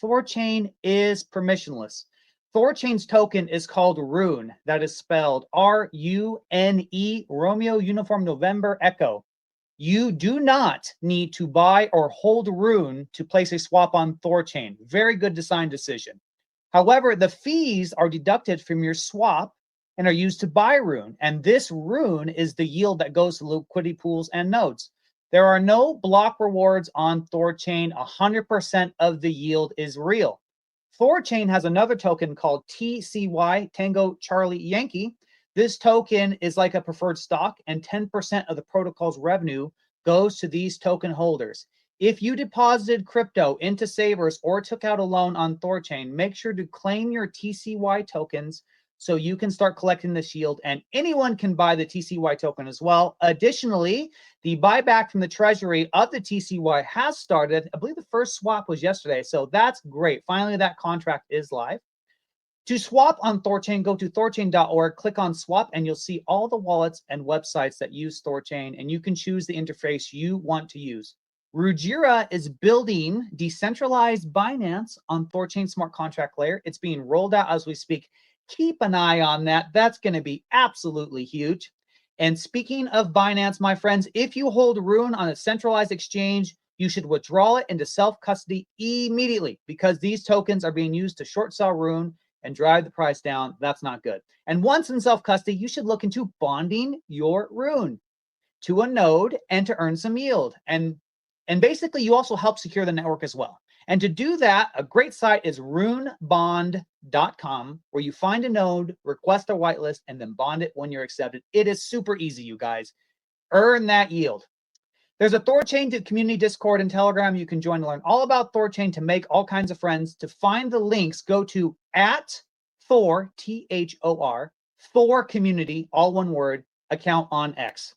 THORChain is permissionless. THORChain's token is called Rune. That is spelled R-U-N-E, Romeo Uniform November Echo. You do not need to buy or hold Rune to place a swap on THORChain. Very good design decision. However, the fees are deducted from your swap and are used to buy Rune. And this Rune is the yield that goes to liquidity pools and nodes. There are no block rewards on THORChain. 100% of the yield is real. THORChain has another token called TCY, Tango Charlie Yankee. This token is like a preferred stock, and 10% of the protocol's revenue goes to these token holders. If you deposited crypto into Savers or took out a loan on THORChain, make sure to claim your TCY tokens so you can start collecting this yield, and anyone can buy the TCY token as well. Additionally, the buyback from the treasury of the TCY has started. I believe the first swap was yesterday, so that's great. Finally, that contract is live. To swap on THORChain, go to thorchain.org, click on swap, and you'll see all the wallets and websites that use THORChain, and you can choose the interface you want to use. Rujira is building decentralized Binance on THORChain smart contract layer. It's being rolled out as we speak. Keep an eye on that. That's going to be absolutely huge. And speaking of Binance, my friends, if you hold Rune on a centralized exchange, you should withdraw it into self-custody immediately, because these tokens are being used to short sell Rune and drive the price down. That's not good. And once in self-custody, you should look into bonding your Rune to a node and to earn some yield. And basically, you also help secure the network as well. And to do that, a great site is runebond.com, where you find a node, request a whitelist, and then bond it when you're accepted. It is super easy, you guys. Earn that yield. There's a THORChain community Discord and Telegram you can join to learn all about THORChain, to make all kinds of friends. To find the links, go to @Thor, T-H-O-R, Thor Community, all one word, account on X.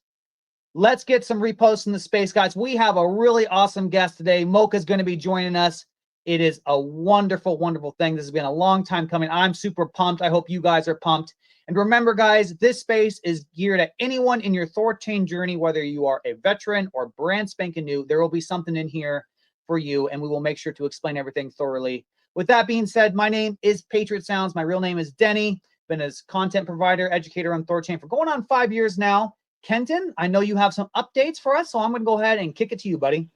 Let's get some reposts in the space, guys. We have a really awesome guest today. MOCA is going to be joining us. It is a wonderful, wonderful thing. This has been a long time coming. I'm super pumped. I hope you guys are pumped. And remember, guys, this space is geared at anyone in your THORChain journey, whether you are a veteran or brand spanking new. There will be something in here for you, and we will make sure to explain everything thoroughly. With that being said, my name is Patriot Sounds. My real name is Denny. Been a content provider, educator on THORChain for going on 5 years now. Kenton, I know you have some updates for us, so I'm going to go ahead and kick it to you, buddy.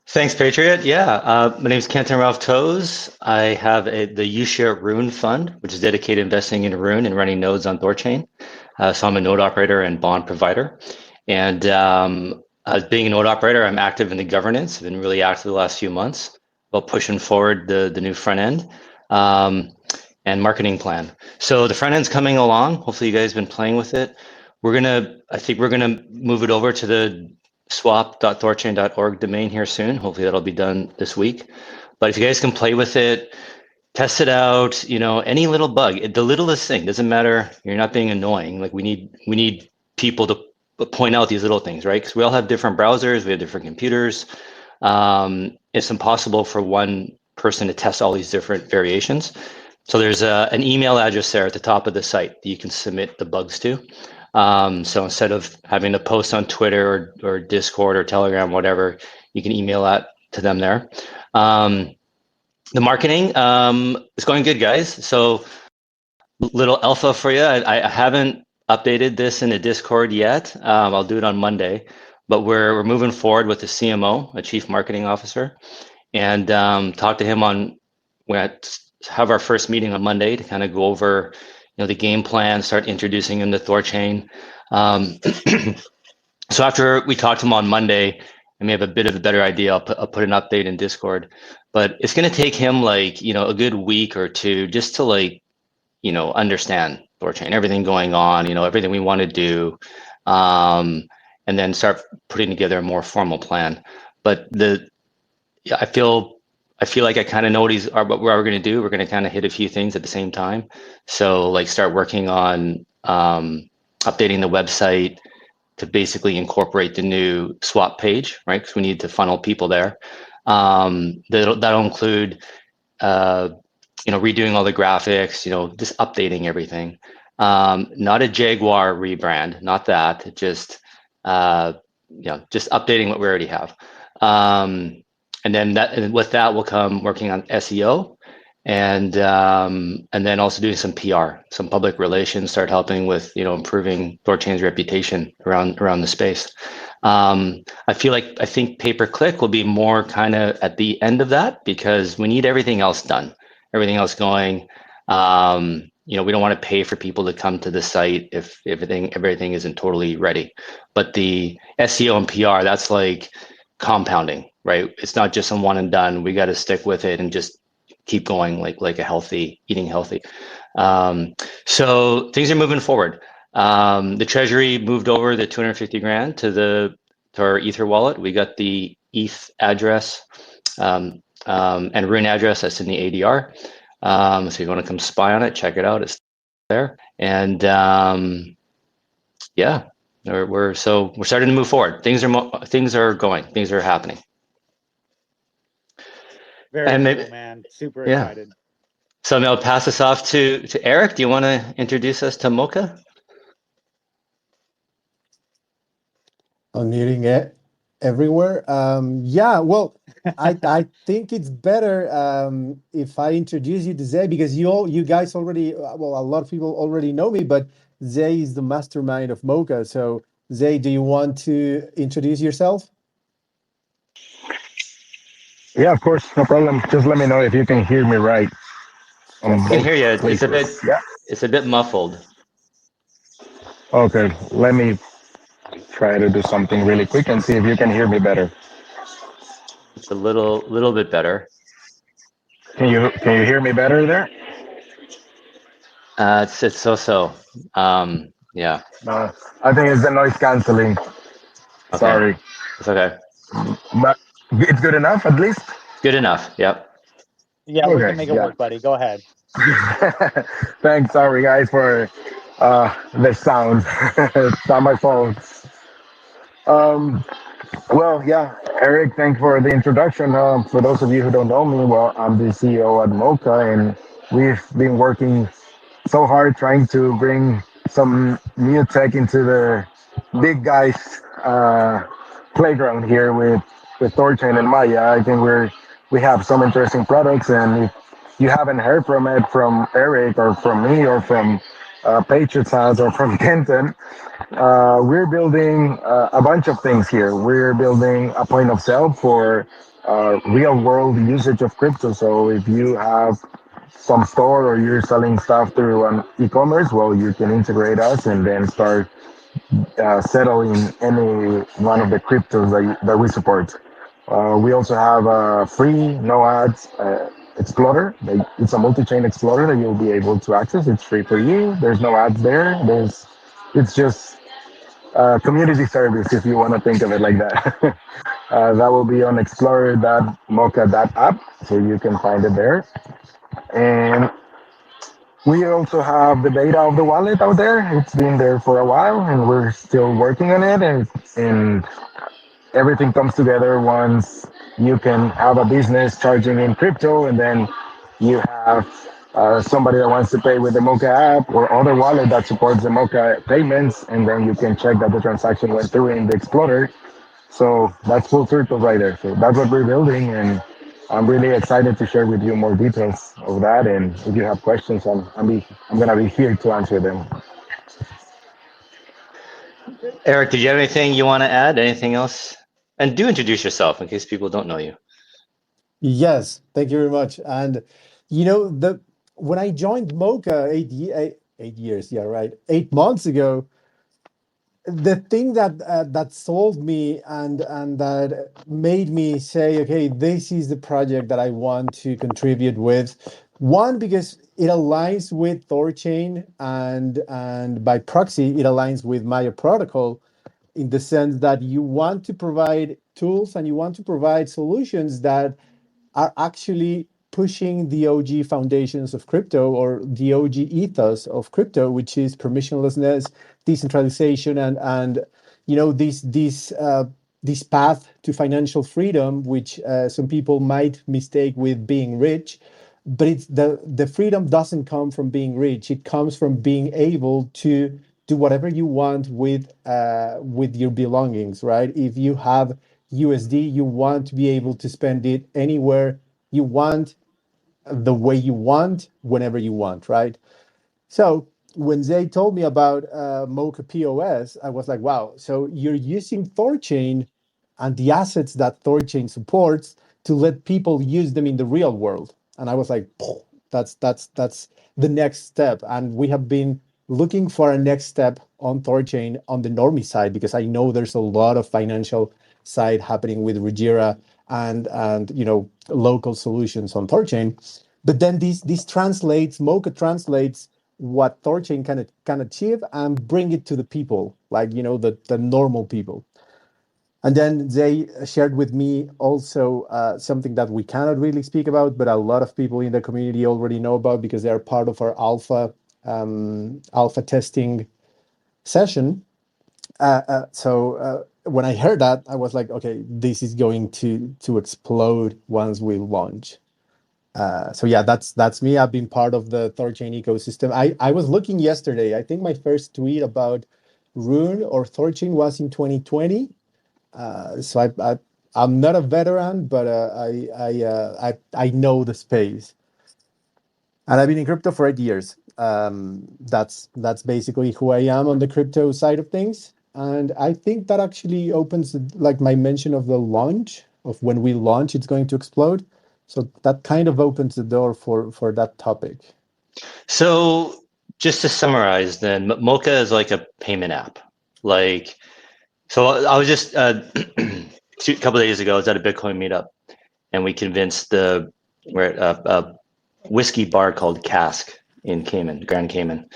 Thanks, Patriot. Yeah, my name is Kenton Ralph Toes. I have the UShare Rune Fund, which is dedicated to investing in Rune and running nodes on THORChain. So I'm a node operator and bond provider. And as being a node operator, I'm active in the governance. I've been really active the last few months about pushing forward the new front end and marketing plan. So the front end's coming along. Hopefully you guys have been playing with it. I think we're gonna move it over to the swap.thorchain.org domain here soon. Hopefully that'll be done this week. But if you guys can play with it, test it out, any little bug, the littlest thing, doesn't matter. You're not being annoying. Like we need people to point out these little things, right? Because we all have different browsers, we have different computers. It's impossible for one person to test all these different variations. So there's an email address there at the top of the site that you can submit the bugs to. So instead of having to post on Twitter or Discord or Telegram, whatever, you can email that to them there. The marketing is going good, guys. So little alpha for you. I haven't updated this in the Discord yet. I'll do it on Monday, but we're moving forward with the CMO, a chief marketing officer, and talk to him we have our first meeting on Monday to kind of go over the game plan, start introducing him to THORChain. So after we talk to him on Monday, I may have a bit of a better idea. I'll put an update in Discord, but it's going to take him a good week or two just to understand THORChain, everything going on, everything we want to do, and then start putting together a more formal plan. But I feel like I kind of know what we're going to do. We're going to kind of hit a few things at the same time. So start working on updating the website to basically incorporate the new swap page, right? Because we need to funnel people there. That'll include, redoing all the graphics, just updating everything. Not a Jaguar rebrand, not that. Just updating what we already have. and with that will come working on SEO, and then also doing some PR, some public relations, start helping with improving THORChain's reputation around the space. I think pay-per-click will be more kind of at the end of that, because we need everything else done, everything else going. We don't want to pay for people to come to the site if everything isn't totally ready. But the SEO and PR, that's like compounding, right? It's not just a one and done. We got to stick with it and just keep going like eating healthy. So things are moving forward. The treasury moved over the 250 grand to our Ether wallet. We got the ETH address and Rune address that's in the ADR. So you want to come spy on it, check it out. It's there. And yeah, we're starting to move forward. Things are going. Things are happening. Very cool, man. Super excited. So I'll pass this off to Eric. Do you want to introduce us to MOCA? Unmuting it everywhere. Yeah, well, I think it's better if I introduce you to Zay, because you guys already, well, a lot of people already know me, but Zay is the mastermind of MOCA. So Zay, do you want to introduce yourself? Yeah, of course, no problem. Just let me know if you can hear me right. I can hear you. It's a bit muffled. Okay, let me try to do something really quick and see if you can hear me better. It's a little bit better. Can you hear me better there? It's so. Yeah. I think it's the noise canceling. Okay. Sorry. It's okay. But it's good enough, at least? Good enough, yep. Yeah, we can make it work, buddy. Go ahead. Thanks. Sorry, guys, for the sound. It's not my fault. Well, yeah, Eric, thanks for the introduction. For those of you who don't know me, well, I'm the CEO at MOCA, and we've been working so hard trying to bring some new tech into the big guys playground here with THORChain and Maya. I think we have some interesting products, and if you haven't heard from Eric or from me or from Patriots House or from Kenton, we're building a bunch of things here. We're building a point of sale for real world usage of crypto. So if you have some store or you're selling stuff through an e-commerce, well, you can integrate us and then start settling any one of the cryptos that we support. We also have a free, no ads explorer. It's a multi-chain explorer that you'll be able to access. It's free for you. There's no ads there. It's just community service, if you want to think of it like that. That will be on explorer.moca.app, so you can find it there. And we also have the beta of the wallet out there. It's been there for a while, and we're still working on it. And everything comes together once you can have a business charging in crypto, and then you have somebody that wants to pay with the MOCA app or other wallet that supports the MOCA payments, and then you can check that the transaction went through in the Explorer. So that's full circle right there. So that's what we're building, and I'm really excited to share with you more details of that. And if you have questions, I'm gonna be here to answer them. Eric, did you have anything you want to add? Anything else? And do introduce yourself in case people don't know you. Yes, thank you very much. And when I joined MOCA 8 years, yeah, right, 8 months ago, the thing that sold me and that made me say, okay, this is the project that I want to contribute with. One, because it aligns with THORChain, and by proxy, it aligns with Maya Protocol, in the sense that you want to provide tools and you want to provide solutions that are actually pushing the OG foundations of crypto, or the OG ethos of crypto, which is permissionlessness, decentralization, and this path to financial freedom, which some people might mistake with being rich. But it's the freedom doesn't come from being rich. It comes from being able to do whatever you want with your belongings, right? If you have USD. You want to be able to spend it anywhere you want, the way you want, whenever you want, right? So when they told me about MOCA POS, I was like, wow, so you're using THORChain and the assets that THORChain supports to let people use them in the real world. And I was like, that's the next step. And we have been looking for a next step on THORChain on the normie side, because I know there's a lot of financial side happening with Regira and local solutions on THORChain. But then this translates, MOCA translates what THORChain can achieve and bring it to the people, like the normal people. And then they shared with me also something that we cannot really speak about, but a lot of people in the community already know about because they are part of our alpha testing session. So when I heard that, I was like, okay, this is going to explode once we launch. So yeah, that's me. I've been part of the THORChain ecosystem. I was looking yesterday. I think my first tweet about Rune or THORChain was in 2020. So I'm not a veteran, but I know the space, and I've been in crypto for 8 years. That's basically who I am on the crypto side of things, and I think that actually opens, like my mention of the launch of when we launch, it's going to explode. So that kind of opens the door for that topic. So just to summarize, then MOCA is like a payment app. Like, so I was just a couple of days ago, I was at a Bitcoin meetup, and we convinced we're at a whiskey bar called Cask in Grand Cayman,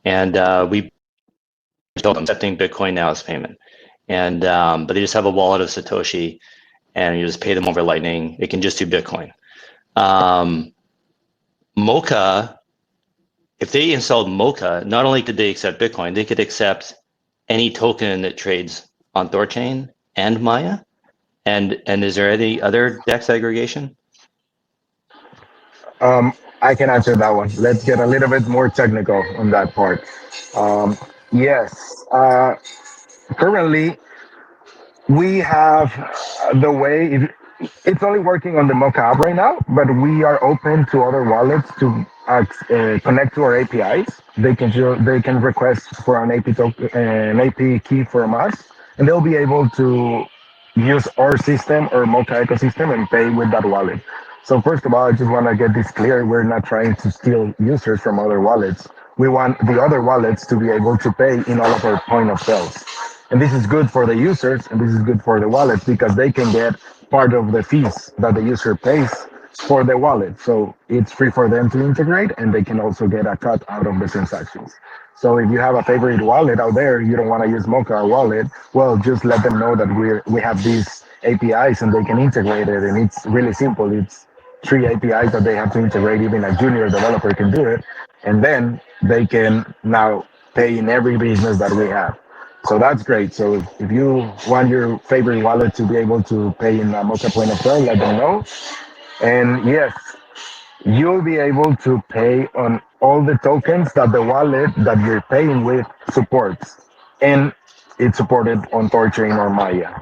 and we told them accepting Bitcoin now as payment, and but they just have a wallet of Satoshi, and you just pay them over Lightning. It can just do Bitcoin. MOCA, if they installed MOCA, not only could they accept Bitcoin, they could accept any token that trades on THORChain and Maya. And is there any other DEX aggregation? I can answer that one. Let's get a little bit more technical on that part. Yes, currently we have the way it's only working on the MOCA app right now, but we are open to other wallets to connect to our APIs. They can request for an an AP key from us, and they'll be able to use our system or MOCA ecosystem and pay with that wallet. So first of all, I just want to get this clear. We're not trying to steal users from other wallets. We want the other wallets to be able to pay in all of our point of sales. And this is good for the users and this is good for the wallets because they can get part of the fees that the user pays for the wallet. So it's free for them to integrate and they can also get a cut out of the transactions. So if you have a favorite wallet out there, you don't want to use MOCA wallet, well, just let them know that we have these APIs and they can integrate it. And it's really simple. It's 3 APIs that they have to integrate. Even a junior developer can do it. And then they can now pay in every business that we have. So that's great. So if you want your favorite wallet to be able to pay in a MOCA point of sale, let them know. And yes, you'll be able to pay on all the tokens that the wallet that you're paying with supports. And it's supported on THORChain or Maya.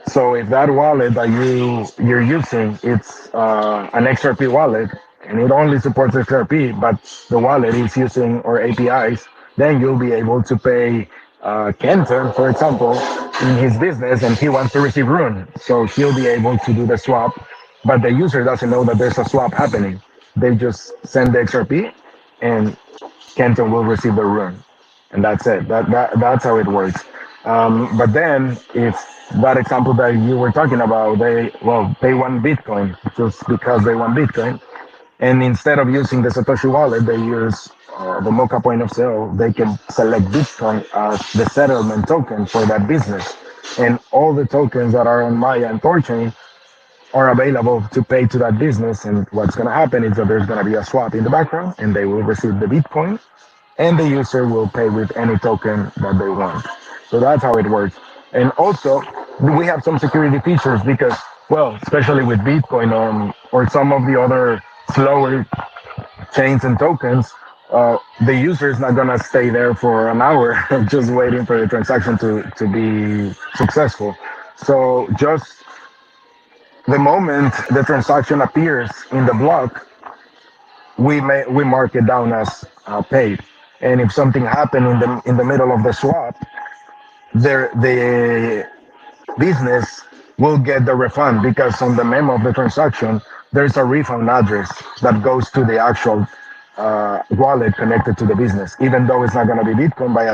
So if that wallet that you're using, it's an XRP wallet, and it only supports XRP, but the wallet is using our APIs, then you'll be able to pay Kenton, for example, in his business, and he wants to receive Rune. So he'll be able to do the swap, but the user doesn't know that there's a swap happening. They just send the XRP, and Kenton will receive the Rune. And that's it. That's how it works. But then, if that example that you were talking about, they want Bitcoin just because they want Bitcoin, and instead of using the Satoshi wallet, they use the MOCA point of sale. They can select Bitcoin as the settlement token for that business, and all the tokens that are on Maya and THORChain are available to pay to that business. And what's going to happen is that there's going to be a swap in the background, and they will receive the Bitcoin, and the user will pay with any token that they want. So that's how it works. And also, we have some security features because, well, especially with Bitcoin or some of the other slower chains and tokens, the user is not going to stay there for an hour just waiting for the transaction to be successful. So just the moment the transaction appears in the block, we mark it down as paid. And if something happened in the middle of the swap, the business will get the refund because on the memo of the transaction there's a refund address that goes to the actual wallet connected to the business. Even though it's not going to be Bitcoin, but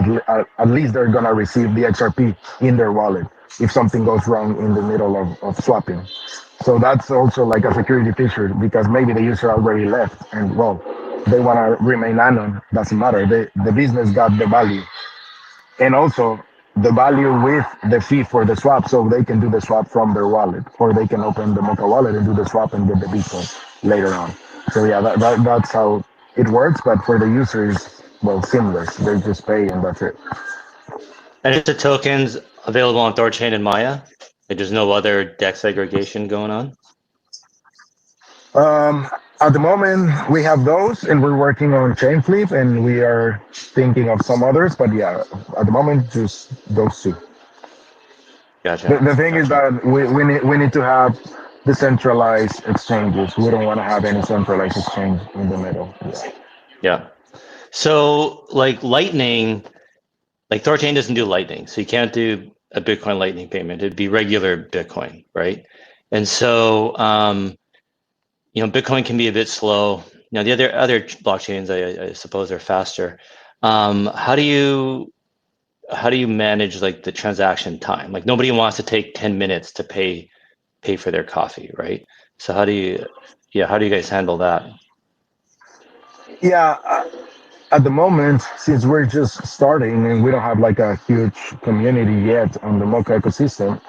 at least they're going to receive the XRP in their wallet if something goes wrong in the middle of swapping. So that's also like a security feature because maybe the user already left and well, they want to remain anon. Doesn't matter. The business got the value and also the value with the fee for the swap, so they can do the swap from their wallet, or they can open the MOCA wallet and do the swap and get the Bitcoin later on. So yeah, that's how it works. But for the users, well, seamless. They just pay and that's it. And is the tokens available on THORChain and Maya? Like, there's no other DEX segregation going on? At the moment, we have those, and we're working on chain flip, and we are thinking of some others. But yeah, at the moment, just those two. Gotcha. The thing is that we need to have decentralized exchanges. We don't want to have any centralized exchange in the middle. Yeah. Yeah. So like Lightning, like THORChain doesn't do Lightning, so you can't do a Bitcoin Lightning payment. It'd be regular Bitcoin, right? And so Bitcoin can be a bit slow. The other blockchains, I suppose, are faster. How do you manage like the transaction time? Like nobody wants to take 10 minutes to pay for their coffee, right? So how do you guys handle that? Yeah. At the moment, since we're just starting and we don't have like a huge community yet on the MOCA ecosystem,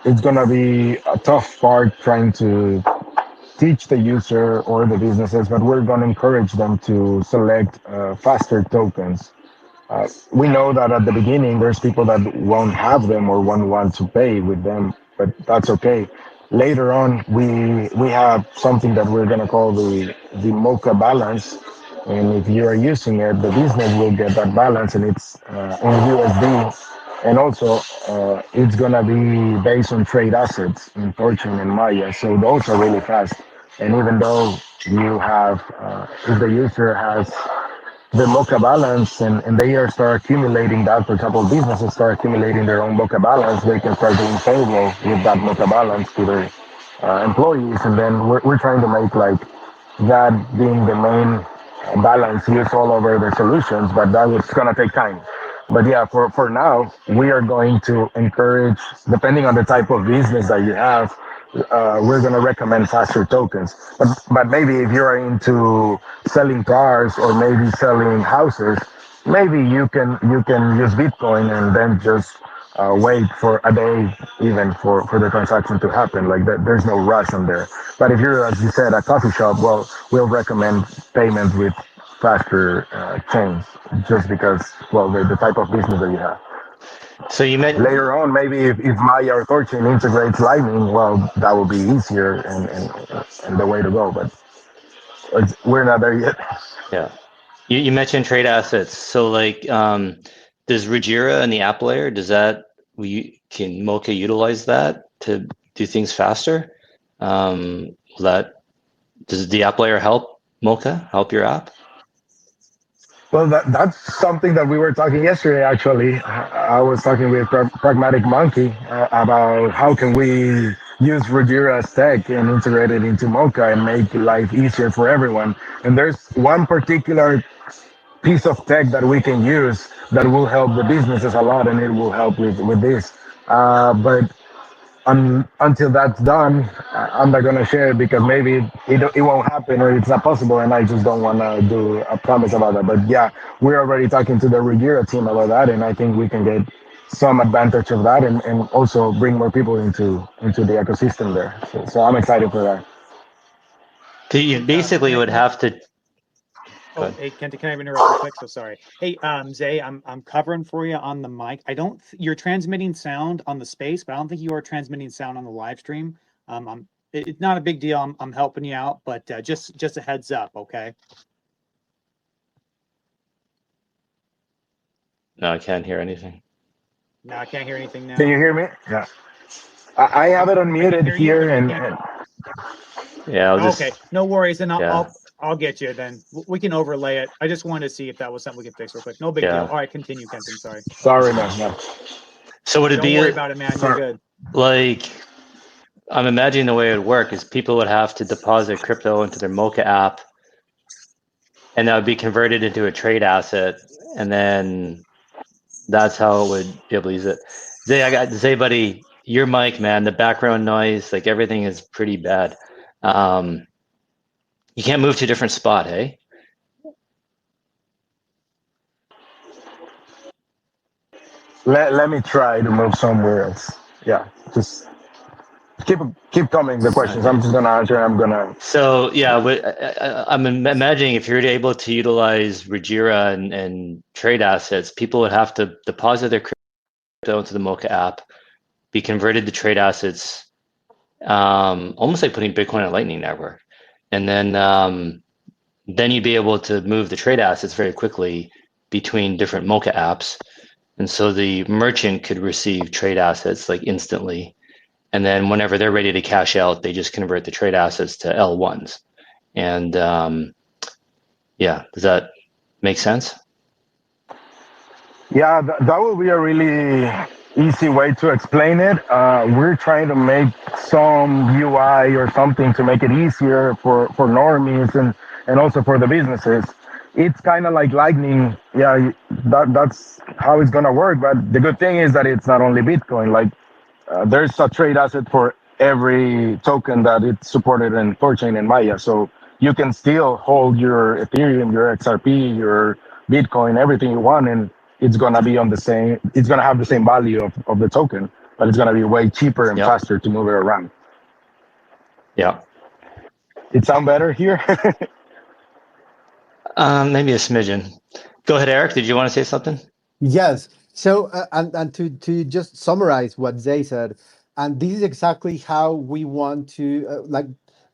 it's gonna be a tough part trying to teach the user or the businesses, but we're going to encourage them to select faster tokens. We know that at the beginning, there's people that won't have them or won't want to pay with them, but that's okay. Later on, we have something that we're going to call the MOCA balance. And if you are using it, the business will get that balance and it's in USD. And also, it's going to be based on trade assets in THORChain and Maya. So those are really fast. And even though you have, if the user has the MOCA balance and they are start accumulating that, for example, businesses start accumulating their own MOCA balance, they can start doing payroll with that MOCA balance to their employees. And then we're trying to make like that being the main balance used all over the solutions, but that was going to take time. But yeah, for now, we are going to encourage, depending on the type of business that you have, we're going to recommend faster tokens. But maybe if you're into selling cars or maybe selling houses, maybe you can use Bitcoin and then just wait for a day even for the transaction to happen. Like that, there's no rush on there. But if you're, as you said, a coffee shop, well, we'll recommend payments with faster chains just because, well, the type of business that you have. So you meant Later on, maybe if Maya or THORChain integrates Lightning, well, that will be easier and the way to go. But we're not there yet. yeah. You mentioned trade assets. So like does Ruggira and the app layer, can MOCA utilize that to do things faster? Does the app layer help MOCA, help your app? Well, that's something that we were talking yesterday. Actually, I was talking with Pragmatic Monkey about how can we use Rugira's tech and integrate it into MOCA and make life easier for everyone. And there's one particular piece of tech that we can use that will help the businesses a lot, and it will help with this. But until that's done, I'm not gonna share it because maybe it won't happen or it's not possible, and I just don't want to do a promise about that. But yeah, we're already talking to the Regira team about that, and I think we can get some advantage of that, and also bring more people into the ecosystem there. So I'm excited for that. So you basically would have to. Oh, hey, Kenta, can I interrupt real quick? So sorry. Hey, Zay, I'm covering for you on the mic. You're transmitting sound on the space, but I don't think you are transmitting sound on the live stream. It's not a big deal. I'm helping you out, but just a heads up, okay? No, I can't hear anything. No, I can't hear anything now. Can you hear me? Yeah. I have it unmuted hear you, here, but I and, can't. Yeah, I'll just, Okay, no worries. Then yeah. I'll get you. Then we can overlay it. I just wanted to see if that was something we could fix real quick. No big deal. Yeah. All right, continue, Kenton. Sorry. sorry, man. Yeah. So would it Don't be worry about it, man. You're Sorry. good. like, I'm imagining the way it would work is people would have to deposit crypto into their MOCA app, and that would be converted into a trade asset, and then that's how it would be able to use it. Zay, buddy, your mic, man, the background noise, like everything is pretty bad. You can't move to a different spot, hey? Let me try to move somewhere else. Yeah, just keep coming the questions. I'm just gonna answer. I'm gonna. So yeah, I'm imagining if you're able to utilize Regira and trade assets, people would have to deposit their crypto into the MOCA app, be converted to trade assets, almost like putting Bitcoin on Lightning Network, and then you'd be able to move the trade assets very quickly between different MOCA apps, and so the merchant could receive trade assets like instantly. And then whenever they're ready to cash out, they just convert the trade assets to L1s. And yeah, does that make sense? Yeah, that would be a really easy way to explain it. We're trying to make some UI or something to make it easier for normies and also for the businesses. It's kind of like Lightning. Yeah, that's how it's gonna work. But the good thing is that it's not only Bitcoin. Like there's a trade asset for every token that it's supported in THORChain and Maya. So you can still hold your Ethereum, your XRP, your Bitcoin, everything you want, and it's gonna be on the same. It's gonna have the same value of the token, but it's gonna be way cheaper and Yep. faster to move it around. Yeah. It sound better here? Maybe a smidgen. Go ahead, Eric. Did you want to say something? Yes. So, and to just summarize what Zay said, and this is exactly how we want to like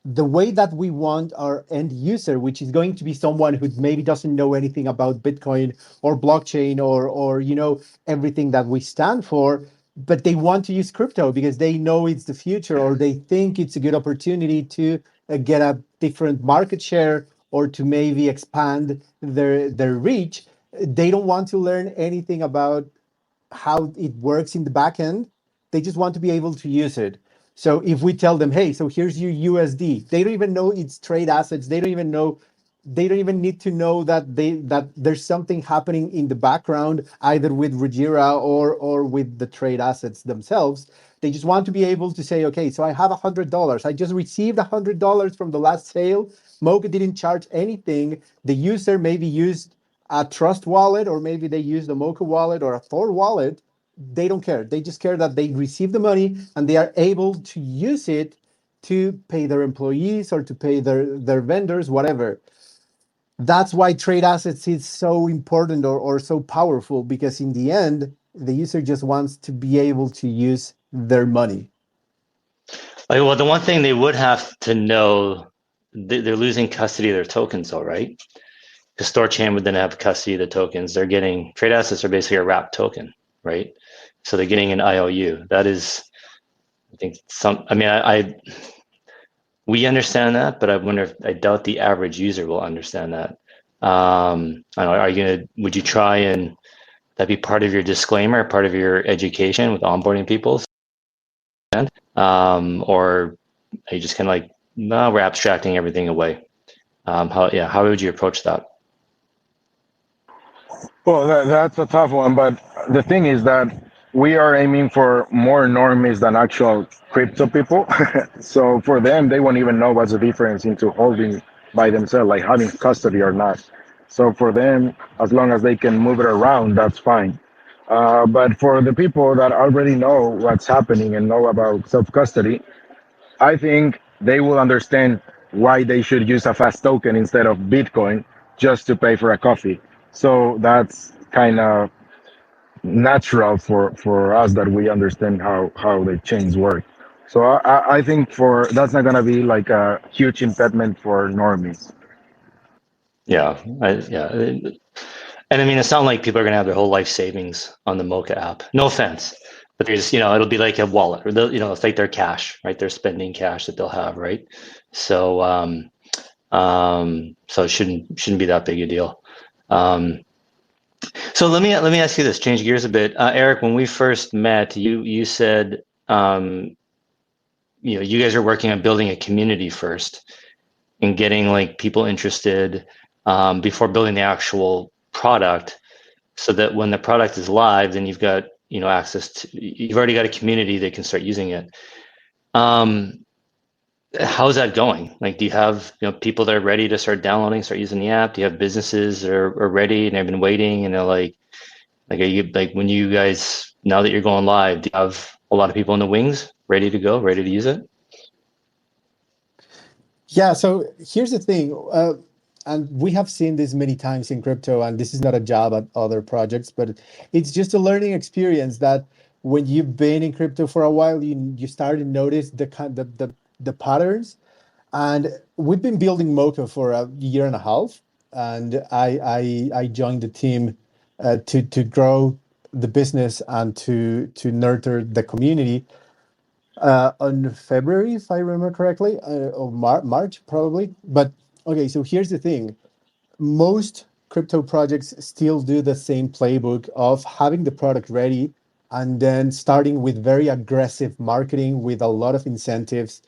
the way that we want our end user, which is going to be someone who maybe doesn't know anything about Bitcoin or blockchain or everything that we stand for, but they want to use crypto because they know it's the future or they think it's a good opportunity to get a different market share or to maybe expand their reach. They don't want to learn anything about how it works in the back end. They just want to be able to use it. So if we tell them, hey, so here's your USD, they don't even know it's trade assets. They don't even need to know that there's something happening in the background, either with Regira or with the trade assets themselves. They just want to be able to say, okay, so I have $100. I just received $100 from the last sale. MOCA didn't charge anything. The user maybe used a Trust wallet, or maybe they use the MOCA wallet or a Thor wallet. They don't care. They just care that they receive the money and they are able to use it to pay their employees or to pay their vendors, whatever. That's why trade assets is so important or so powerful, because in the end, the user just wants to be able to use their money. Well, the one thing they would have to know, they're losing custody of their tokens, though, right? Because THORChain would then have custody of the tokens. They're getting trade assets are basically a wrapped token, right? So they're getting an IOU. That is, I think we understand that, but I wonder if I doubt the average user will understand that. I don't know, would you try and that be part of your disclaimer, part of your education with onboarding people? Or are you just kind of like, no, we're abstracting everything away? How would you approach that? Well, that's a tough one, but the thing is that we are aiming for more normies than actual crypto people. So for them, they won't even know what's the difference into holding by themselves, like having custody or not. So for them, as long as they can move it around, that's fine. But for the people that already know what's happening and know about self custody, I think they will understand why they should use a fast token instead of Bitcoin just to pay for a coffee. So that's kind of natural for us that we understand how the chains work. So I think for that's not gonna be like a huge impediment for normies. Yeah, and I mean, it sounds like people are going to have their whole life savings on the MOCA app. No offense, but there's, it'll be like a wallet, or it's like their cash, right? Their spending cash that they'll have, right? So, so it shouldn't be that big a deal. So let me ask you this, change gears a bit. Eric, when we first met, you said, you guys are working on building a community first and getting like people interested before building the actual product, so that when the product is live, then you've got access to, you've already got a community that can start using it. How's that going? Like, do you have people that are ready to start downloading, start using the app? Do you have businesses that are ready and have been waiting, and they're like are you, like, when you guys, now that you're going live, do you have a lot of people in the wings ready to go, ready to use it? Yeah, so here's the thing, and we have seen this many times in crypto, and this is not a job at other projects, but it's just a learning experience that when you've been in crypto for a while, you start to notice the patterns. And we've been building MOCA for a year and a half, and I joined the team to grow the business and to nurture the community on February, if I remember correctly, or March probably. But okay, so here's the thing: most crypto projects still do the same playbook of having the product ready and then starting with very aggressive marketing with a lot of incentives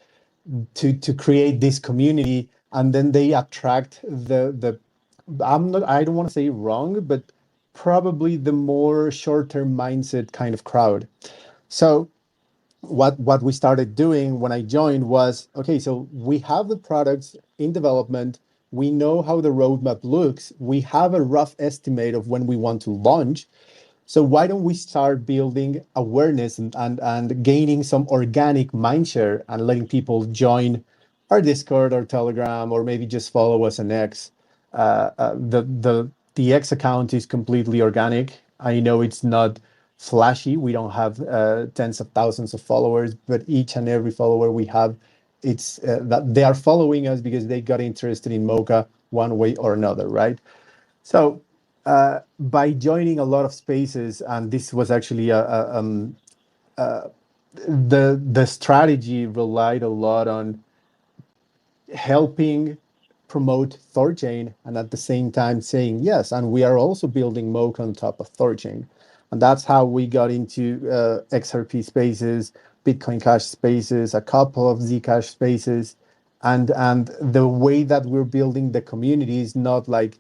to create this community, and then they attract the I don't want to say wrong, but probably the more short-term mindset kind of crowd. So what we started doing when I joined was, okay, so we have the products in development, we know how the roadmap looks, we have a rough estimate of when we want to launch. So why don't we start building awareness and gaining some organic mindshare and letting people join our Discord or Telegram, or maybe just follow us on X. The X account is completely organic. I know it's not flashy. We don't have tens of thousands of followers, but each and every follower we have, it's that they are following us because they got interested in MOCA one way or another, right? So by joining a lot of spaces, and this was actually the strategy relied a lot on helping promote THORChain, and at the same time saying yes, and we are also building MOCA on top of THORChain. And that's how we got into XRP spaces, Bitcoin Cash spaces, a couple of Zcash spaces. And the way that we're building the community is not like,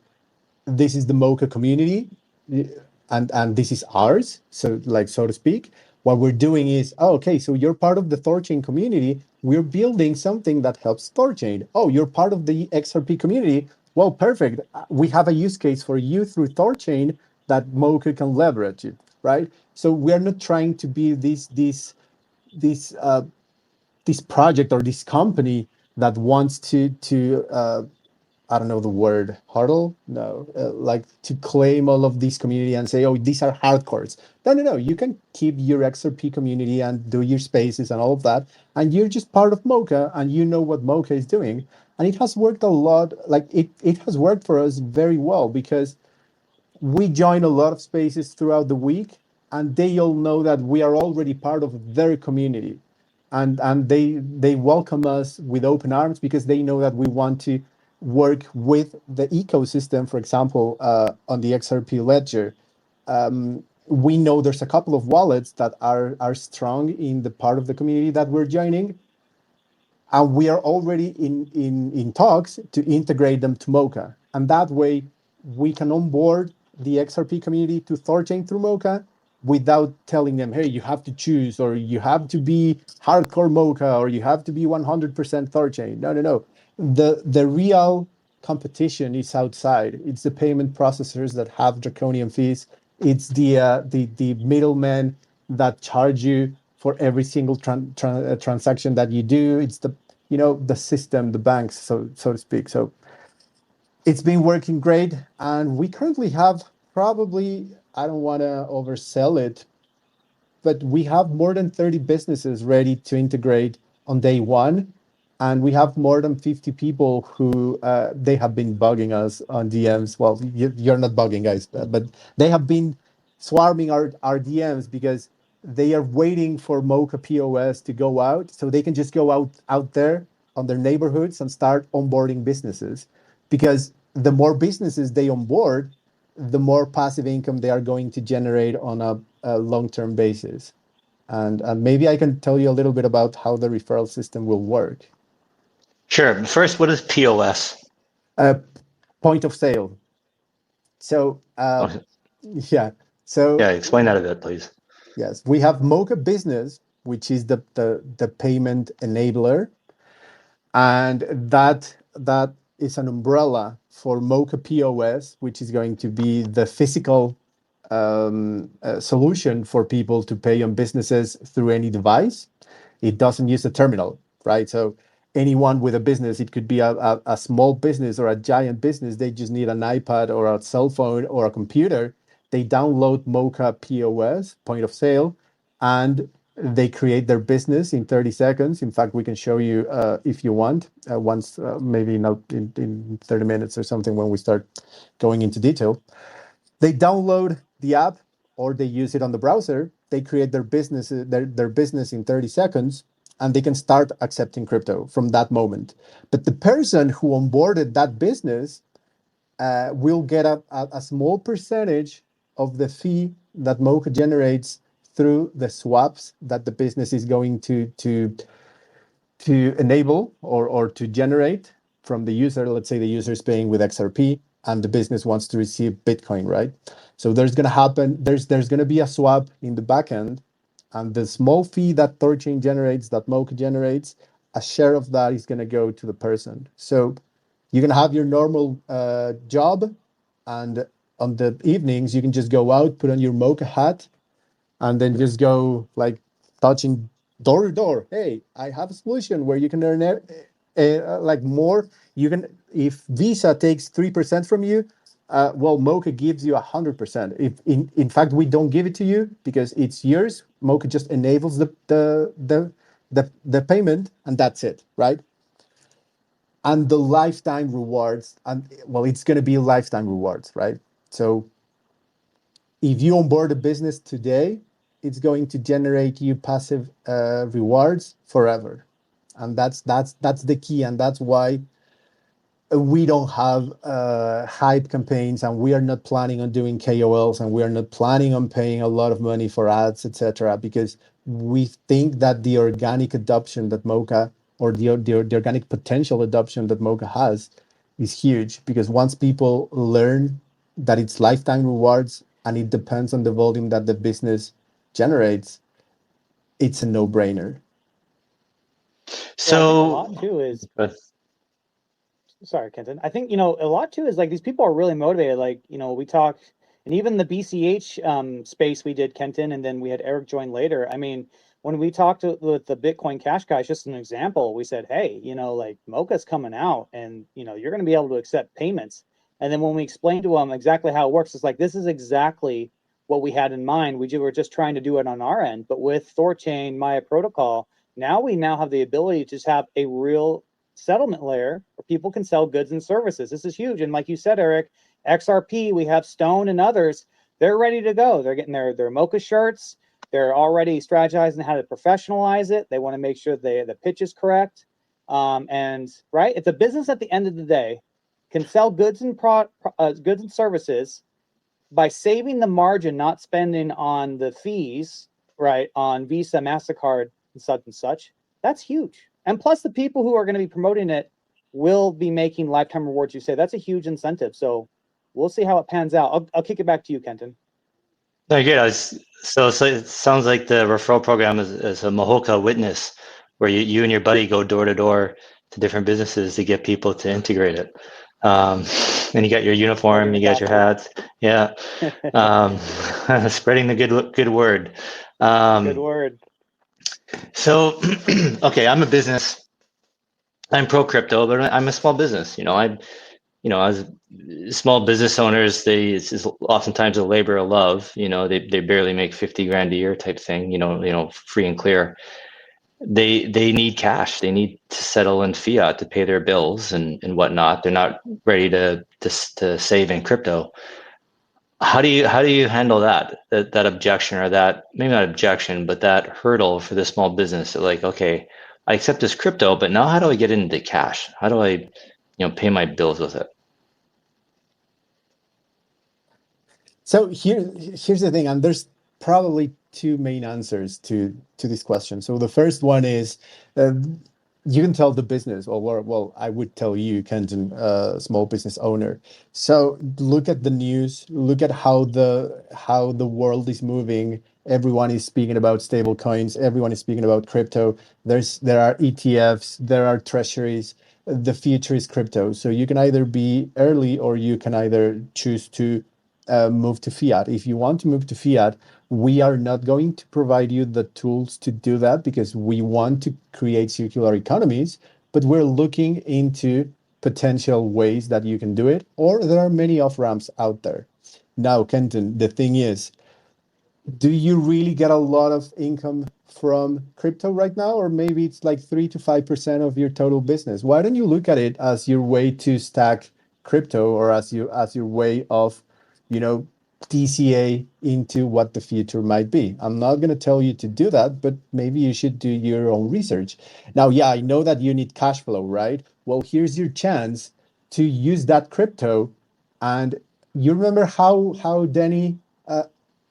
this is the MOCA community and this is ours, so like, so to speak. What we're doing is, oh, okay, so you're part of the THORChain community, we're building something that helps THORChain. Oh, you're part of the XRP community, well, perfect, we have a use case for you through THORChain that MOCA can leverage it, right? So we're not trying to be this project or this company that wants to I don't know the word, huddle? No, like to claim all of this community and say, oh, these are hardcores. No. You can keep your XRP community and do your spaces and all of that. And you're just part of MOCA and you know what MOCA is doing. And it has worked a lot. Like it has worked for us very well because we join a lot of spaces throughout the week and they all know that we are already part of their community. And they welcome us with open arms because they know that we want to work with the ecosystem. For example, on the XRP ledger, we know there's a couple of wallets that are strong in the part of the community that we're joining, and we are already in talks to integrate them to MOCA. And that way, we can onboard the XRP community to THORChain through MOCA without telling them, hey, you have to choose, or you have to be hardcore MOCA, or you have to be 100% THORChain. No. The real competition is outside. It's the payment processors that have draconian fees. It's the middlemen that charge you for every single transaction that you do. It's the system, the banks, so to speak. So it's been working great, and we currently have probably, I don't want to oversell it, but we have more than 30 businesses ready to integrate on day one. And we have more than 50 people who they have been bugging us on DMs. Well, you're not bugging, guys, but they have been swarming our DMs because they are waiting for MOCA POS to go out so they can just go out there on their neighborhoods and start onboarding businesses. Because the more businesses they onboard, the more passive income they are going to generate on a long-term basis. And maybe I can tell you a little bit about how the referral system will work. Sure. First, what is POS? Point of sale. So Oh, yeah. So yeah, explain that a bit, please. yes, we have MOCA Business, which is the payment enabler, and that is an umbrella for MOCA POS, which is going to be the physical solution for people to pay on businesses through any device. It doesn't use a terminal, right? So anyone with a business, it could be a small business or a giant business, they just need an iPad or a cell phone or a computer. They download MOCA POS, point of sale, and they create their business in 30 seconds. In fact, we can show you if you want, once maybe not in 30 minutes or something when we start going into detail. They download the app or they use it on the browser. They create their business, their business in 30 seconds, and they can start accepting crypto from that moment. But the person who onboarded that business will get a small percentage of the fee that MOCA generates through the swaps that the business is going to enable or to generate from the user. Let's say the user is paying with XRP and the business wants to receive Bitcoin, right? So there's going to be a swap in the backend, and the small fee that THORChain generates, that MOCA generates, a share of that is going to go to the person. So you can have your normal job, and on the evenings you can just go out, put on your MOCA hat, and then just go like touching door to door. Hey, I have a solution where you can earn like more. You can, if Visa takes 3% from you, well, MOCA gives you 100%. If in fact we don't give it to you because it's yours, MOCA just enables the payment, and that's it, right? And the lifetime rewards, and well, it's going to be lifetime rewards, right? So if you onboard a business today, it's going to generate you passive rewards forever, and that's the key, and that's why we don't have hype campaigns, and we are not planning on doing KOLs, and we are not planning on paying a lot of money for ads, etc., because we think that the organic adoption that MOCA, or the organic potential adoption that MOCA has, is huge. Because once people learn that it's lifetime rewards and it depends on the volume that the business generates, it's a no-brainer. Yeah, I think a So, lot too is, but sorry, Kenton. I think, a lot too is like these people are really motivated. Like, we talked, and even the BCH space we did, Kenton, and then we had Eric join later. I mean, when we talked with the Bitcoin Cash guys, just an example, we said, hey, like MOCA's coming out, and you're going to be able to accept payments. And then when we explained to them exactly how it works, it's like, this is exactly what we had in mind. We were just trying to do it on our end, but with THORChain Maya Protocol, now we have the ability to just have a real settlement layer where people can sell goods and services. This is huge. And like you said, Eric, XRP, we have Stone and others, they're ready to go. They're getting their MOCA shirts. They're already strategizing how to professionalize it. They want to make sure the pitch is correct. And right, it's a business at the end of the day can sell goods and goods and services by saving the margin, not spending on the fees, right, on Visa, MasterCard, and such. That's huge. And plus the people who are going to be promoting it will be making lifetime rewards. You say that's a huge incentive. So we'll see how it pans out. I'll kick it back to you, Kenton. no, good. So it sounds like the referral program is a MOCA witness, where you and your buddy go door to door to different businesses to get people to integrate it. And you got your uniform, you got your hats, yeah. Spreading the good word. Good word. So, okay, I'm a business. I'm pro crypto, but I'm a small business. As small business owners, it's oftentimes a labor of love. They barely make 50 grand a year type thing. Free and clear. They need cash. They need to settle in fiat to pay their bills and whatnot. They're not ready to save in crypto. how do you handle that objection, or that, maybe not objection, but that hurdle for the small business? Like, okay, I accept this crypto, but now how do I get into cash? How do I, pay my bills with it? So here's the thing, and there's probably two main answers to this question. So the first one is, you can tell the business, or well, I would tell you, Kenton, small business owner. So look at the news, look at how the world is moving. Everyone is speaking about stable coins. Everyone is speaking about crypto. There are ETFs, there are treasuries. The future is crypto. So you can either be early, or you can either choose to move to fiat. If you want to move to fiat, we are not going to provide you the tools to do that, because we want to create circular economies, but we're looking into potential ways that you can do it, or there are many off-ramps out there. Now, Kenton, the thing is, do you really get a lot of income from crypto right now? Or maybe it's like 3 to 5% of your total business. Why don't you look at it as your way to stack crypto, or as your way of, you know, TCA into what the future might be? I'm not going to tell you to do that, but maybe you should do your own research. Now, yeah, I know that you need cash flow, right? Well, here's your chance to use that crypto. And you remember how Danny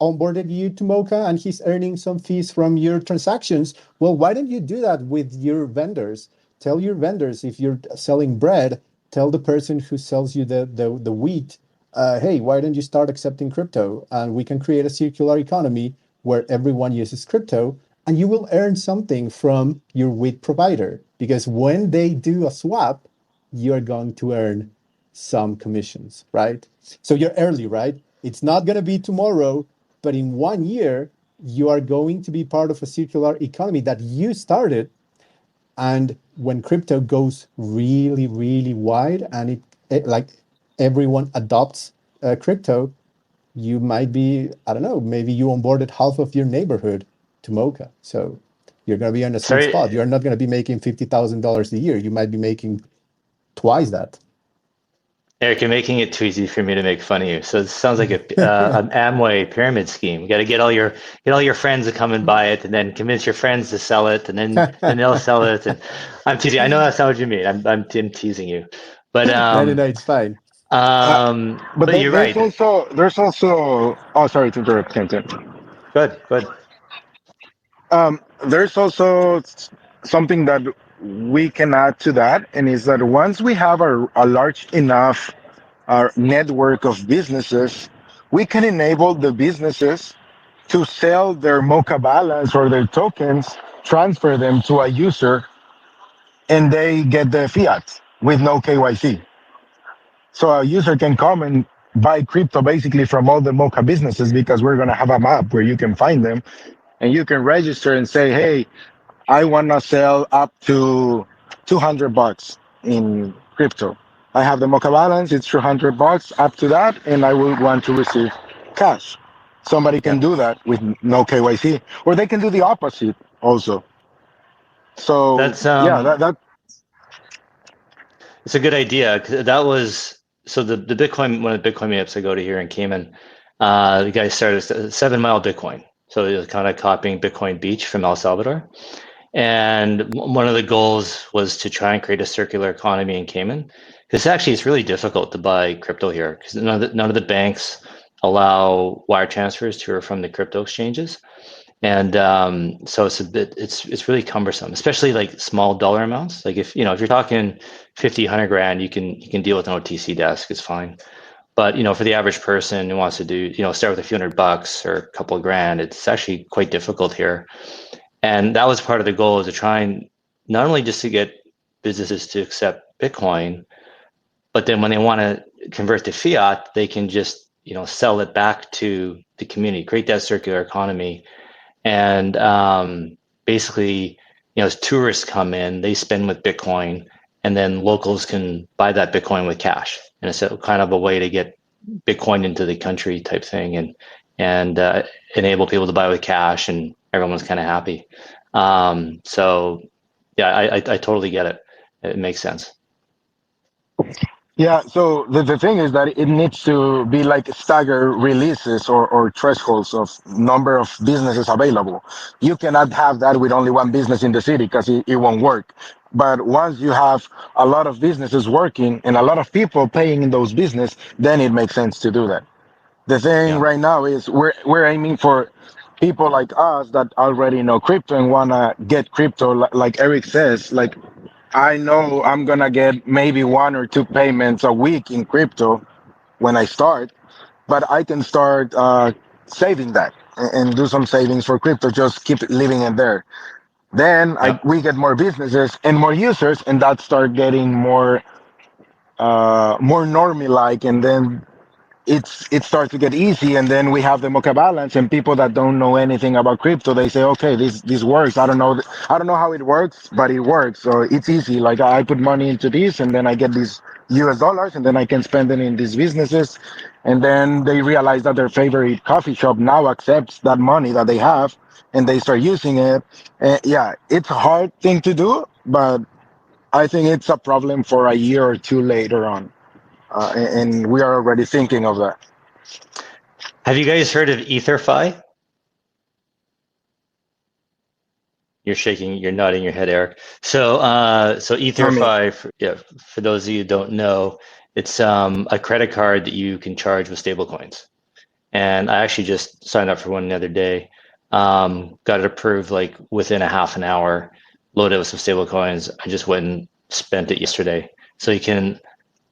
onboarded you to MOCA, and he's earning some fees from your transactions. Well, why don't you do that with your vendors? Tell your vendors, if you're selling bread, tell the person who sells you the wheat, hey, why don't you start accepting crypto? And we can create a circular economy where everyone uses crypto, and you will earn something from your wheat provider. Because when they do a swap, you are going to earn some commissions, right? So you're early, right? It's not going to be tomorrow, but in 1 year, you are going to be part of a circular economy that you started. And when crypto goes really, really wide, and it like everyone adopts crypto, you might be, I don't know, maybe you onboarded half of your neighborhood to MOCA. So you're going to be on a sweet spot. Sorry, You're not going to be making $50,000 a year. You might be making twice that. Eric, you're making it too easy for me to make fun of you. So it sounds like an Amway pyramid scheme. You got to get all your friends to come and buy it, and then convince your friends to sell it, and then they'll sell it. And I'm teasing. I know that's not what you mean. I'm teasing you, but No, it's fine. Uh, but but you're right. there's also oh, sorry to interrupt, Kenton. Good, good. There's also something that we can add to that, and is that once we have a large enough network of businesses, we can enable the businesses to sell their MOCA balance or their tokens, transfer them to a user, and they get the fiat with no KYC. So a user can come and buy crypto basically from all the MOCA businesses, because we're going to have a map where you can find them, and you can register and say, hey, I want to sell up to $200 in crypto. I have the MOCA balance, it's $200 up to that, and I will want to receive cash. Somebody can Yeah, do that with no KYC, or they can do the opposite also. So that's yeah, that it's a good idea. 'Cause that was so the Bitcoin, one of the Bitcoin meetups I go to here in Cayman. The guy started a 7 Mile Bitcoin, so he was kind of copying Bitcoin Beach from El Salvador. And one of the goals was to try and create a circular economy in Cayman. Because actually, it's really difficult to buy crypto here, because none of the banks allow wire transfers to or from the crypto exchanges. And so it's really cumbersome, especially like small dollar amounts. Like if you're talking 50, 100 grand, you can deal with an OTC desk, it's fine. But for the average person who wants to do, start with a few $100 or a couple of grand, it's actually quite difficult here. And that was part of the goal, is to try and not only just to get businesses to accept Bitcoin, but then when they want to convert to fiat, they can just sell it back to the community, create that circular economy. And basically, as tourists come in, they spend with Bitcoin, and then locals can buy that Bitcoin with cash. And it's kind of a way to get Bitcoin into the country type thing, and enable people to buy with cash, and everyone's kind of happy. So yeah, I totally get it. It makes sense. Yeah, so the thing is that it needs to be like stagger releases or thresholds of number of businesses available. You cannot have that with only one business in the city because it won't work. But once you have a lot of businesses working and a lot of people paying in those business, then it makes sense to do that. The thing Yeah. right now is we're aiming for people like us that already know crypto and wanna get crypto, like Eric says, like I know I'm gonna get maybe one or two payments a week in crypto when I start, but I can start saving that and do some savings for crypto. Just keep living in there. Then Yep. we get more businesses and more users, and that start getting more normie like, and then it starts to get easy, and then we have the MOCA balance, and people that don't know anything about crypto, they say, okay, this works. I don't know how it works, but it works. So it's easy. Like I put money into this, and then I get these US dollars, and then I can spend it in these businesses, and then they realize that their favorite coffee shop now accepts that money that they have, and they start using it. Yeah, it's a hard thing to do, but I think it's a problem for a year or two later on, and we are already thinking of that. Have you guys heard of EtherFi? You're shaking, you're nodding your head, Eric. So I mean, EtherFi, for those of you who don't know, it's a credit card that you can charge with stablecoins. And I actually just signed up for one the other day. Got it approved like within a half an hour, loaded with some stablecoins. I just went and spent it yesterday. So you can,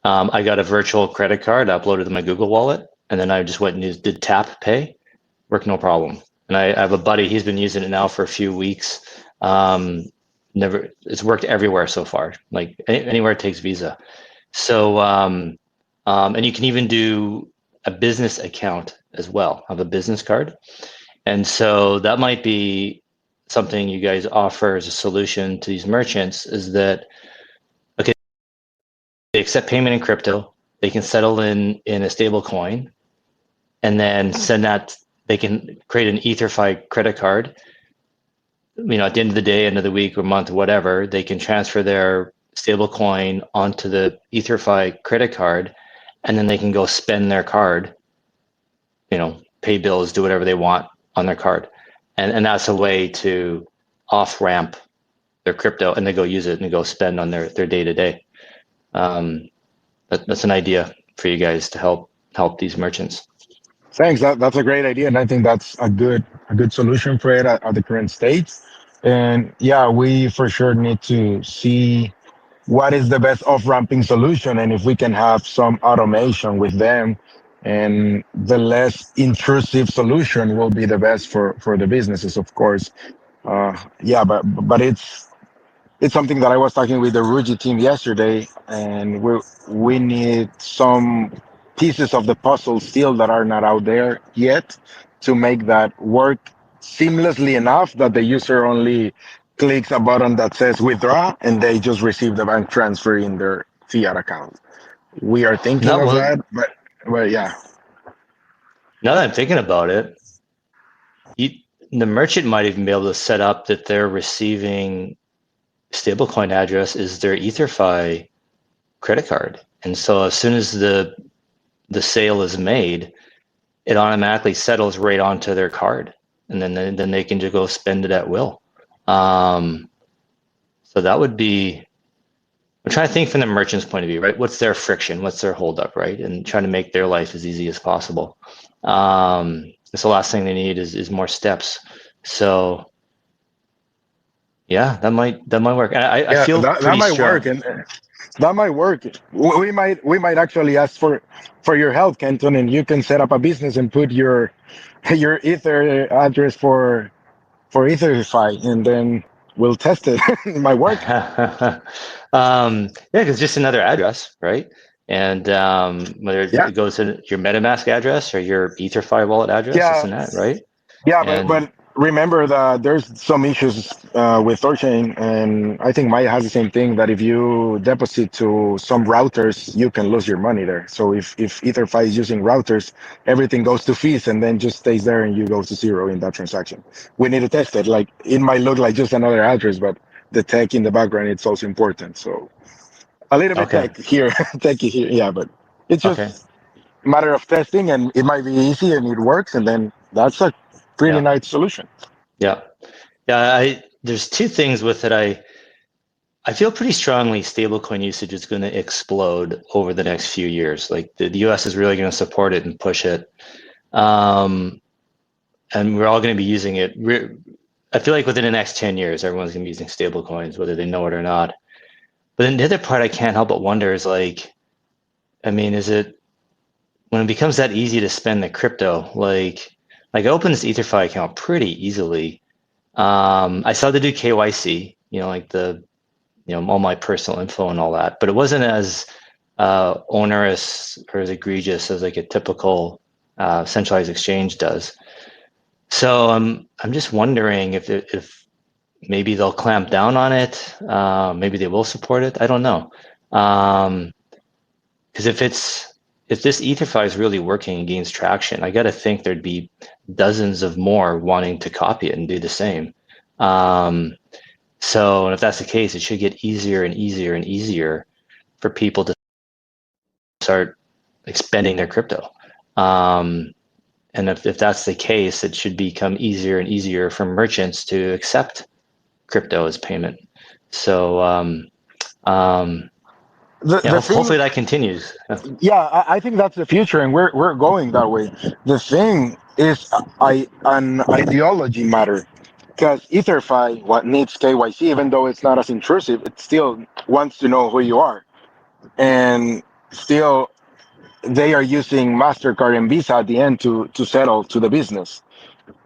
I got a virtual credit card, uploaded to my Google Wallet, and then I just went and did tap pay, worked no problem. And I have a buddy, he's been using it now for a few weeks. Never, it's worked everywhere so far, like anywhere it takes Visa. So, and you can even do a business account as well, have a business card. And so that might be something you guys offer as a solution to these merchants is that, okay, they accept payment in crypto, they can settle in a stable coin, and then send that, they can create an EtherFi credit card. At the end of the day, end of the week or month, whatever, they can transfer their stable coin onto the EtherFi credit card, and then they can go spend their card, pay bills, do whatever they want on their card. And that's a way to off ramp their crypto and they go use it and they go spend on their day to day. That's an idea for you guys to help these merchants. thanks. That's a great idea, and I think that's a good solution for it at the current state. And yeah, we for sure need to see what is the best off-ramping solution, and if we can have some automation with them, and the less intrusive solution will be the best for the businesses, of course. Yeah, but it's something that I was talking with the Ruji team yesterday, and we need some pieces of the puzzle still that are not out there yet to make that work seamlessly enough that the user only clicks a button that says withdraw and they just receive the bank transfer in their fiat account. We are thinking Not of well. that, but yeah. Now that I'm thinking about it, you, the merchant might even be able to set up that they're receiving stablecoin address is their EtherFi credit card, and so as soon as the sale is made, it automatically settles right onto their card, and then they can just go spend it at will. So that would be. I'm trying to think from the merchant's point of view, right? What's their friction? What's their holdup, right? And trying to make their life as easy as possible. It's the last thing they need is more steps. So yeah, that might work. And I Yeah, feel that pretty might strong. work, and that might work. We might actually ask for your help, Kenton, and you can set up a business and put your Ether address for EtherFi, and then we'll test it. It might work. Yeah, because just another address, right? And whether Yeah, it goes to your MetaMask address or your EtherFi wallet address, it's yeah. in that, right? Yeah, but And but remember that there's some issues with THORChain, and I think Maya has the same thing that if you deposit to some routers, you can lose your money there. So if EtherFi is using routers, everything goes to fees and then just stays there, and you go to zero in that transaction. We need to test it. Like it might look like just another address, but the tech in the background it's also important. So A little bit Okay. tech here, techy here, yeah, but it's Okay. just a matter of testing, and it might be easy and it works, and then that's a pretty Yeah. nice solution. Yeah. Yeah. There's two things with it. I feel pretty strongly stablecoin usage is going to explode over the next few years. Like the US is really going to support it and push it. And we're all going to be using it. I feel like within the next 10 years, everyone's going to be using stablecoins, whether they know it or not. But then the other part I can't help but wonder is like, I mean, is it when it becomes that easy to spend the crypto, like I opened this EtherFi account pretty easily. I still had to do KYC, like all my personal info and all that, but it wasn't as onerous or as egregious as like a typical centralized exchange does. So I'm just wondering if maybe they'll clamp down on it. Maybe they will support it. I don't know. Because if this EtherFi is really working and gains traction, I got to think there'd be dozens of more wanting to copy it and do the same. So if that's the case, it should get easier and easier and easier for people to start expending their crypto. And if that's the case, it should become easier and easier for merchants to accept crypto as payment. So hopefully that continues. Yeah, I think that's the future, and we're going that way. The thing is, an ideology matter, because EtherFi what needs KYC, even though it's not as intrusive, it still wants to know who you are, and still they are using Mastercard and Visa at the end to settle to the business,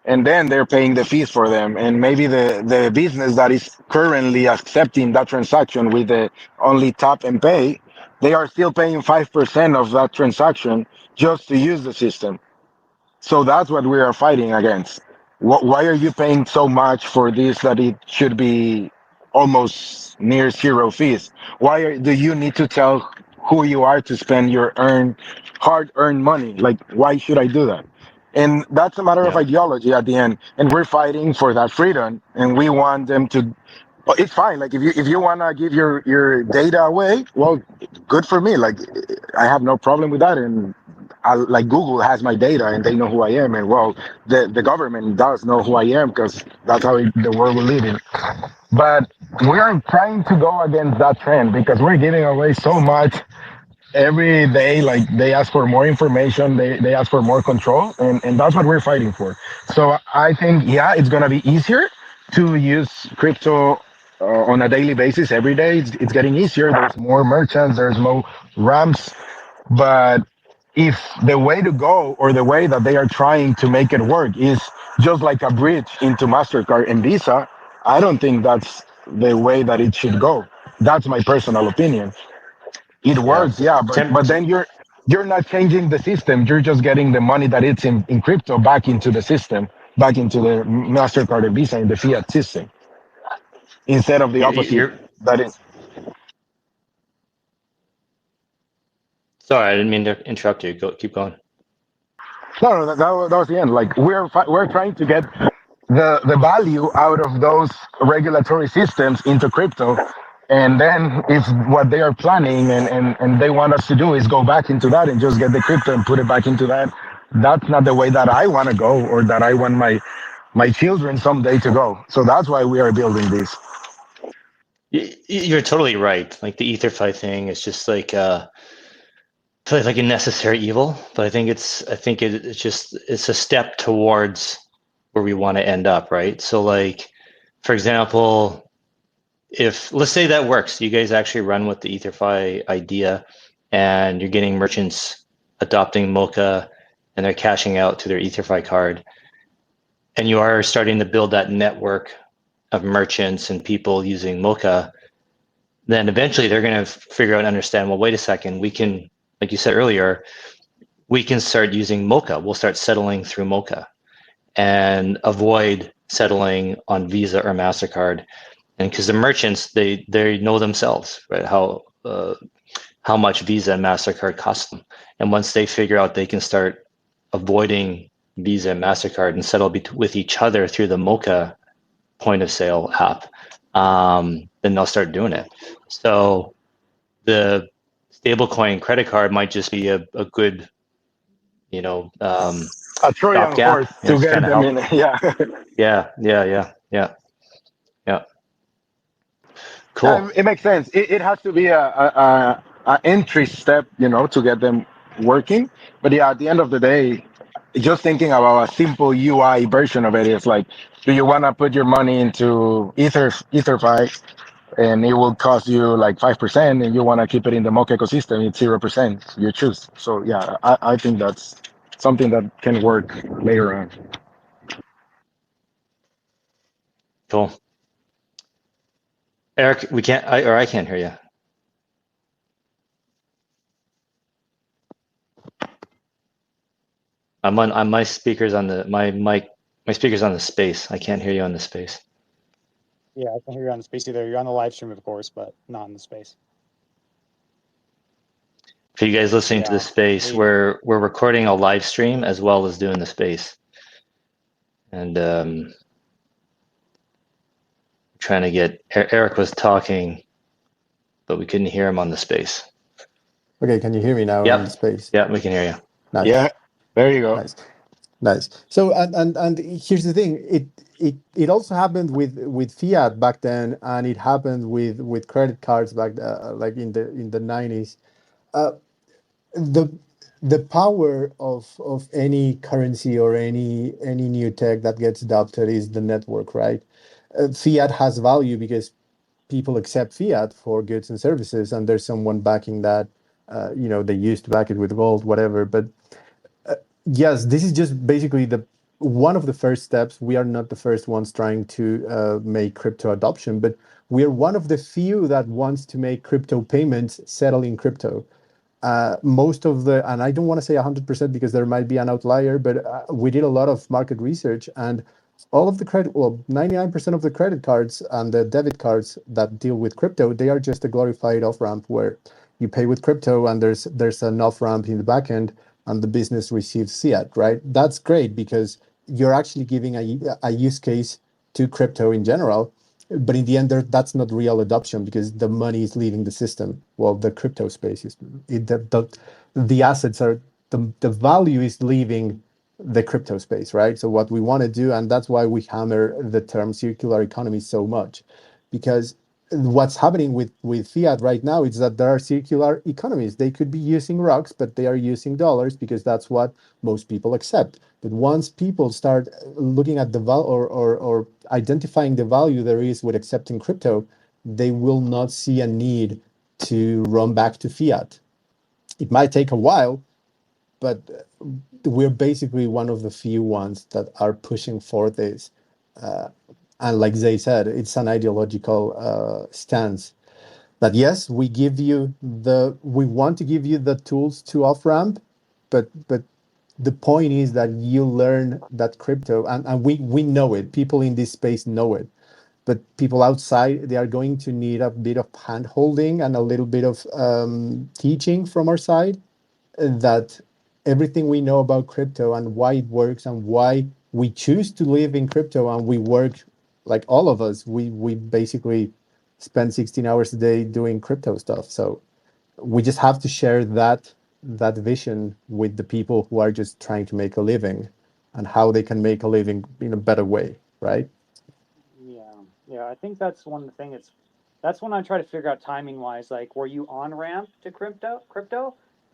and then they're paying the fees for them, and maybe the business that is currently accepting that transaction with the only tap and pay, they are still paying 5% of that transaction just to use the system. So that's what we are fighting against. Why are you paying so much for this that it should be almost near zero fees? Do you need to tell who you are to spend your hard-earned money? Like, why should I do that? And that's a matter of Yeah. ideology at the end. And we're fighting for that freedom, and we want them to. Well, it's fine. Like if you wanna give your data away, well, good for me. Like I have no problem with that, and like Google has my data and they know who I am, and well, the government does know who I am because that's how the world we live in. But we are trying to go against that trend because we're giving away so much every day. Like they ask for more information, they ask for more control, and that's what we're fighting for. So I think, yeah, it's gonna be easier to use crypto on a daily basis every day. It's getting easier. There's more merchants, there's more ramps, but if the way to go or the way that they are trying to make it work is just like a bridge into Mastercard and Visa, I don't think that's the way that it should go. That's my personal opinion. It Yeah. works, yeah, but then you're not changing the system. You're just getting the money that it's in crypto back into the system, back into the Mastercard and Visa in the fiat system, instead of the opposite. You're That is. sorry, I didn't mean to interrupt you. Keep going. No, that was the end. Like we're trying to get the value out of those regulatory systems into crypto, and then if what they are planning and they want us to do is go back into that and just get the crypto and put it back into that, that's not the way that I want to go or that I want my children someday to go. So that's why we are building this. You're totally right. Like the EtherFi thing is just like like a necessary evil, but it's a step towards where we want to end up, right? So like, for example, if let's say that works, you guys actually run with the EtherFi idea and you're getting merchants adopting MOCA and they're cashing out to their EtherFi card, and you are starting to build that network of merchants and people using MOCA, then eventually they're going to figure out and understand, well, wait a second, we can, like you said earlier, we can start using MOCA. We'll start settling through MOCA and avoid settling on Visa or MasterCard. And because the merchants, they know themselves, right, how much Visa and MasterCard cost them. And once they figure out they can start avoiding Visa and MasterCard and settle with each other through the MOCA point of sale app, then they'll start doing it. So the stablecoin credit card might just be a good, A Trojan stopgap, horse to to get kind of them help. in. Yeah. Yeah. Cool. It makes sense. It has to be a entry step, to get them working. But yeah, at the end of the day, just thinking about a simple UI version of it is like, do you want to put your money into EtherFi and it will cost you like 5%, and you want to keep it in the MOCA ecosystem, it's 0%. You choose. So yeah, I think that's something that can work later on. Cool. Eric, I can't hear you. I'm on my speakers on the my speakers on the space. I can't hear you on the space. Yeah, I can hear you on the space either. You're on the live stream, of course, but not in the space. For you guys listening to the space, Hey. we're recording a live stream as well as doing the space, and trying to get Eric was talking, but we couldn't hear him on the space. Okay, can you hear me now Yep. on the space? Yeah, we can hear you. Nice. Yeah, there you go. Nice. So and here's the thing. It also happened with fiat back then, and it happened with credit cards back like in the 90s. The the power of any currency or any new tech that gets adopted is the network, right? Fiat has value because people accept fiat for goods and services, and there's someone backing that. They used to back it with gold, whatever. But yes, this is just basically the one of the first steps. We are not the first ones trying to make crypto adoption, but we are one of the few that wants to make crypto payments settle in crypto. Most of the, and I don't want to say 100% because there might be an outlier, but we did a lot of market research, and all of the credit, well, 99% of the credit cards and the debit cards that deal with crypto, they are just a glorified off-ramp where you pay with crypto and there's an off-ramp in the back end and the business receives fiat, right? That's great because you're actually giving a use case to crypto in general. But in the end, that's not real adoption because the money is leaving the system. Well, the crypto space is the assets are the value is leaving the crypto space, right? So what we want to do, and that's why we hammer the term circular economy so much, because what's happening with fiat right now is that there are circular economies. They could be using rocks, but they are using dollars because that's what most people accept. But once people start looking at the value or identifying the value there is with accepting crypto, they will not see a need to run back to fiat. It might take a while, but we're basically one of the few ones that are pushing for this. And like Zay said, it's an ideological stance that yes, we want to give you the tools to off ramp, but the point is that you learn that crypto, and we know it. People in this space know it, but people outside, they are going to need a bit of hand holding and a little bit of teaching from our side that everything we know about crypto and why it works and why we choose to live in crypto and we work like all of us, we basically spend 16 hours a day doing crypto stuff. So we just have to share that vision with the people who are just trying to make a living and how they can make a living in a better way, right? Yeah, I think that's one thing. That's when I try to figure out timing wise, like were you on ramp to crypto,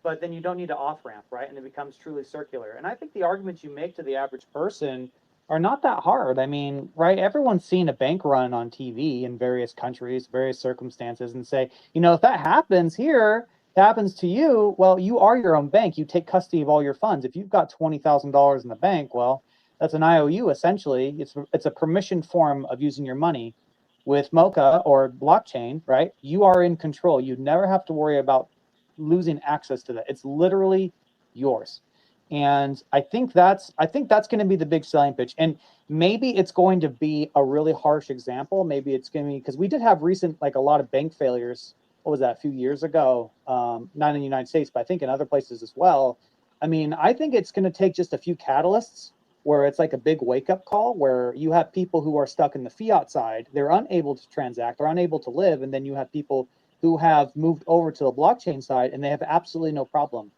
but then you don't need to off ramp, right? And it becomes truly circular. And I think the arguments you make to the average person are not that hard. I mean, right? Everyone's seen a bank run on TV in various countries, various circumstances, and say, if that happens here, it happens to you. Well, you are your own bank. You take custody of all your funds. If you've got $20,000 in the bank, well, that's an IOU essentially. It's a permission form of using your money. With MOCA or blockchain, right? You are in control. You never have to worry about losing access to that. It's literally yours. And I think that's going to be the big selling pitch. And maybe it's going to be a really harsh example. Maybe it's going to be because we did have recent, like a lot of bank failures. What was that, a few years ago? Not in the United States, but I think in other places as well. I mean, I think it's going to take just a few catalysts where it's like a big wake-up call where you have people who are stuck in the fiat side. They're unable to transact, they're unable to live, and then you have people who have moved over to the blockchain side, and they have absolutely no problem.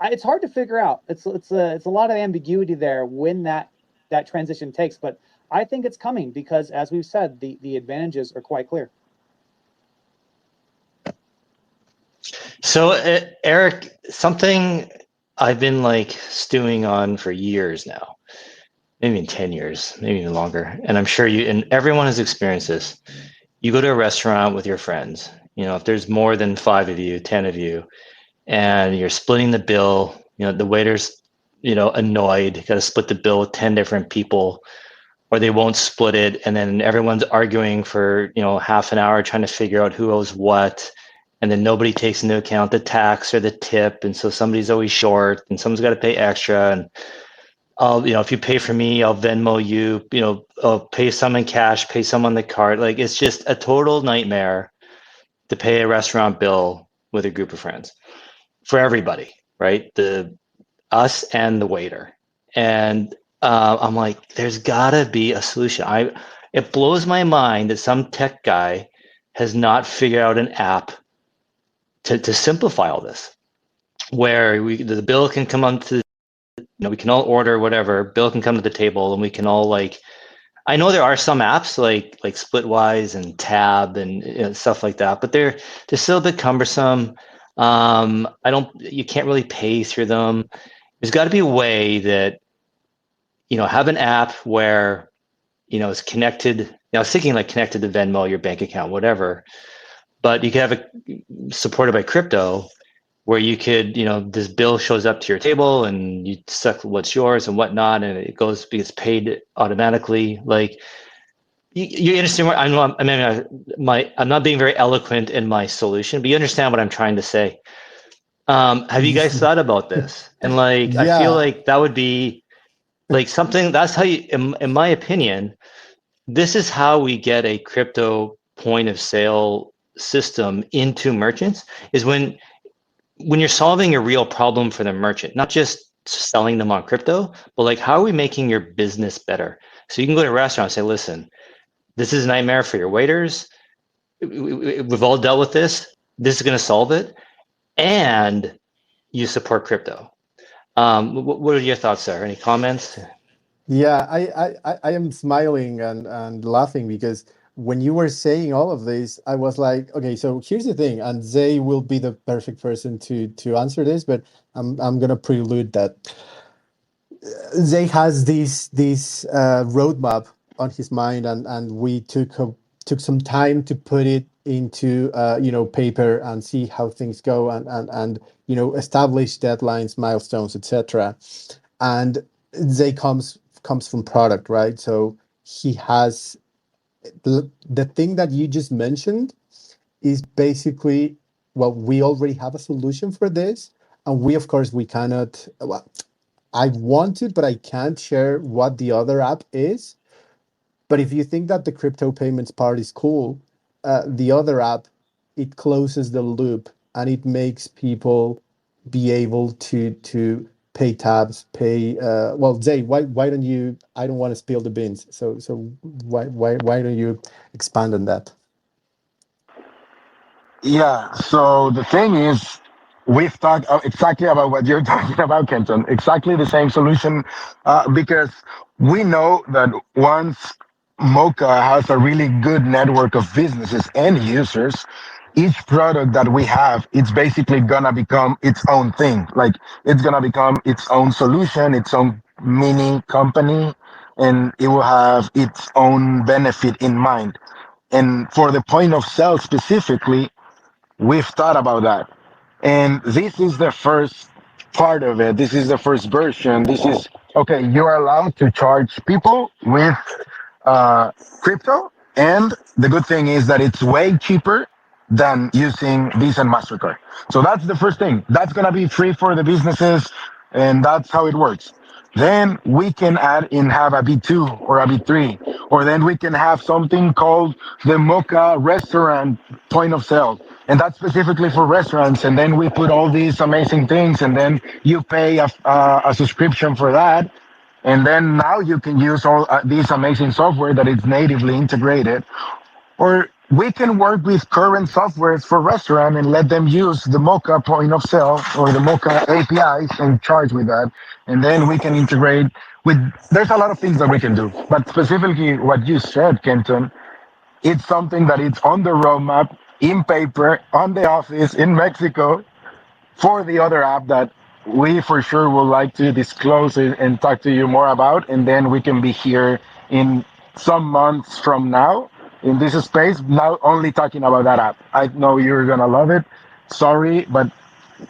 It's hard to figure out. It's a lot of ambiguity there when that transition takes, but I think it's coming because, as we've said, the advantages are quite clear. So, Eric, something I've been like stewing on for years now, maybe in 10 years, maybe even longer. And I'm sure you and everyone has experienced this. You go to a restaurant with your friends, if there's more than 5 of you, 10 of you, and you're splitting the bill, the waiter's, annoyed, got to split the bill with 10 different people, or they won't split it. And then everyone's arguing for, half an hour trying to figure out who owes what. And then nobody takes into account the tax or the tip. And so somebody's always short and someone's got to pay extra. And if you pay for me, I'll Venmo you, I'll pay some in cash, pay some on the card. Like, it's just a total nightmare to pay a restaurant bill with a group of friends for everybody, right? Us and the waiter. And I'm like, there's gotta be a solution. It blows my mind that some tech guy has not figured out an app to simplify all this, where the bill can come onto, we can all order whatever, bill can come to the table, and we can all I know there are some apps like Splitwise and Tab and stuff like that, but they're still a bit cumbersome. You can't really pay through them. There's got to be a way that, have an app where, it's connected. I was thinking like connected to Venmo, your bank account, whatever. But you could have it supported by crypto, where you could, this bill shows up to your table and you select what's yours and whatnot, and it gets paid automatically. Like, you understand what I'm not being very eloquent in my solution, but you understand what I'm trying to say. Have you guys thought about this? And Yeah. I feel like that would be like something. That's how you, in my opinion, this is how we get a crypto point of sale system into merchants, is when you're solving a real problem for the merchant, not just selling them on crypto, but like, how are we making your business better? So you can go to a restaurant and say, listen, this is a nightmare for your waiters. We've all dealt with this. This is going to solve it. And you support crypto. What are your thoughts there? Any comments? Yeah, I am smiling and laughing because when you were saying all of this, I was like, okay, so here's the thing, and Zay will be the perfect person to answer this, but I'm gonna prelude that Zay has this roadmap on his mind, and we took some time to put it into paper and see how things go, and establish deadlines, milestones, etc. And Zay comes from product, right? So he has the thing that you just mentioned is basically, well, we already have a solution for this, and of course we cannot, well, I want to, but I can't share what the other app is. But if you think that the crypto payments part is cool, the other app, it closes the loop and it makes people be able to pay tabs, pay. Well, Zay, why don't you? I don't want to spill the beans, so why don't you expand on that? Yeah, so the thing is, we've talked exactly about what you're talking about, Kenton. Exactly the same solution, because we know that once MOCA has a really good network of businesses and users, each product that we have, it's basically gonna become its own thing. Like, it's gonna become its own solution, its own mini company, and it will have its own benefit in mind. And for the point of sale specifically, we've thought about that. And this is the first part of it. This is the first version. This is okay. You're allowed to charge people with uh, crypto. And the good thing is that it's way cheaper than using Visa and MasterCard. So that's the first thing. That's going to be free for the businesses. And that's how it works. Then we can add in, have a V2 or a V3, or then we can have something called the Mocha restaurant point of sale. And that's specifically for restaurants. And then we put all these amazing things, and then you pay a subscription for that. And then now you can use all these amazing software that is natively integrated. Or we can work with current softwares for restaurant and let them use the MOCA point of sale or the MOCA APIs and charge with that. And then we can integrate with, there's a lot of things that we can do, but specifically what you said, Kenton, it's something that it's on the roadmap, in paper, on the office, in Mexico, for the other app that we for sure would like to disclose it and talk to you more about. And then we can be here in some months from now in this space, not only talking about that app. I know you're going to love it. Sorry, but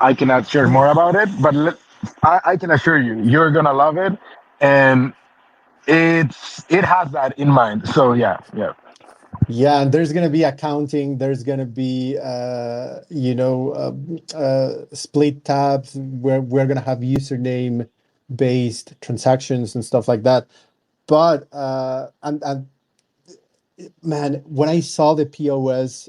I cannot share more about it. But I can assure you, you're going to love it. And it has that in mind. So yeah, yeah. Yeah, and there's going to be accounting. There's going to be, split tabs where we're going to have username-based transactions and stuff like that. But and man, when I saw the POS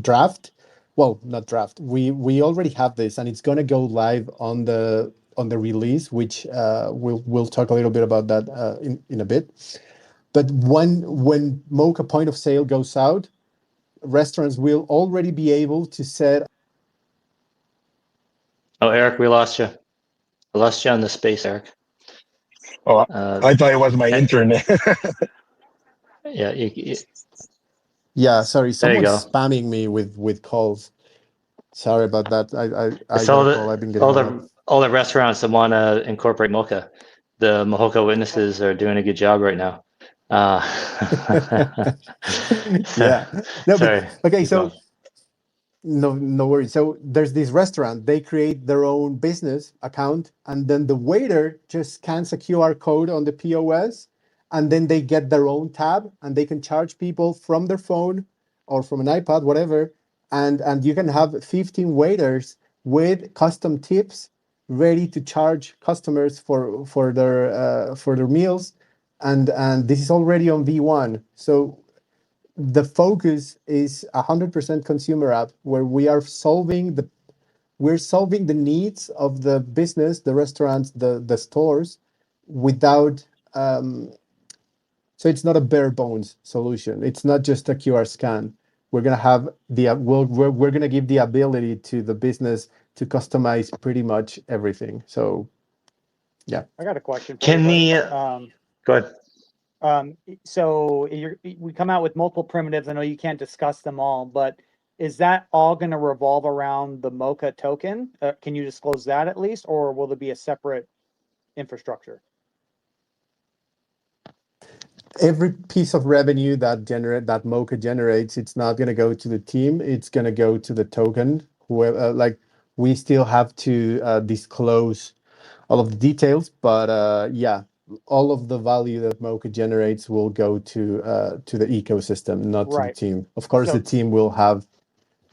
draft, well, not draft, we already have this, and it's going to go live on the release, which we'll talk a little bit about that in a bit. But when MOCA point of sale goes out, restaurants will already be able to set. Oh, Eric, we lost you. I lost you on the space, Eric. Oh, I thought it was my eh, internet. Yeah, Yeah, sorry, there you someone's go. spamming me with calls. Sorry about that. I It's got a call. I've been getting a lot. all the restaurants that want to incorporate MOCA. The Mohoka witnesses are doing a good job right now. Yeah. No, Sorry. but okay, Keep so going. no worries. So there's this restaurant, they create their own business account, and then the waiter just scans a QR code on the POS, and then they get their own tab, and they can charge people from their phone or from an iPad, whatever. And you can have 15 waiters with custom tips ready to charge customers for their meals. And this is already on V1. So the focus is 100% consumer app, where we're solving the needs of the business, the restaurants, the stores, without so it's not a bare bones solution. It's not just a QR scan. We're gonna have we're gonna give the ability to the business to customize pretty much everything. So yeah. I got a question for Can you. go ahead. So we come out with multiple primitives. I know you can't discuss them all, but is that all going to revolve around the MOCA token? Can you disclose that at least, or will there be a separate infrastructure? Every piece of revenue that MOCA generates, it's not going to go to the team. It's going to go to the token. Whoever, we still have to disclose all of the details, but yeah, all of the value that MOCA generates will go to the ecosystem, not to the Right. team. Of course, the team will have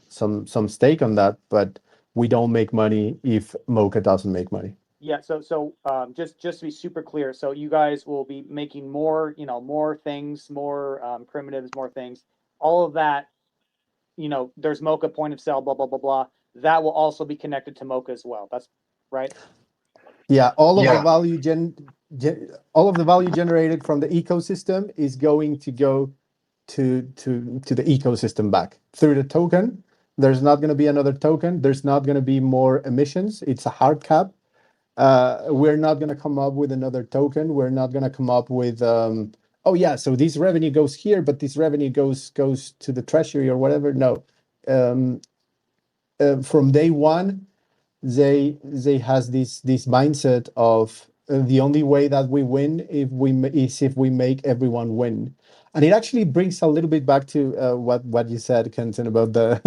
some stake on that, but we don't make money if MOCA doesn't make money. Yeah. So just to be super clear, so you guys will be making more, more things, more primitives, more things. All of that, there's MOCA point of sale, blah blah blah blah. That will also be connected to MOCA as well. That's right. Yeah, all of Yeah. the value generated from the ecosystem is going to go to the ecosystem back through the token. There's not going to be another token. There's not going to be more emissions. It's a hard cap. We're not going to come up with another token. We're not going to come up with oh yeah, so this revenue goes here, but this revenue goes to the treasury or whatever. No, from day one, they has this mindset of the only way that we win is if we make everyone win. And it actually brings a little bit back to what you said, Kenton, about the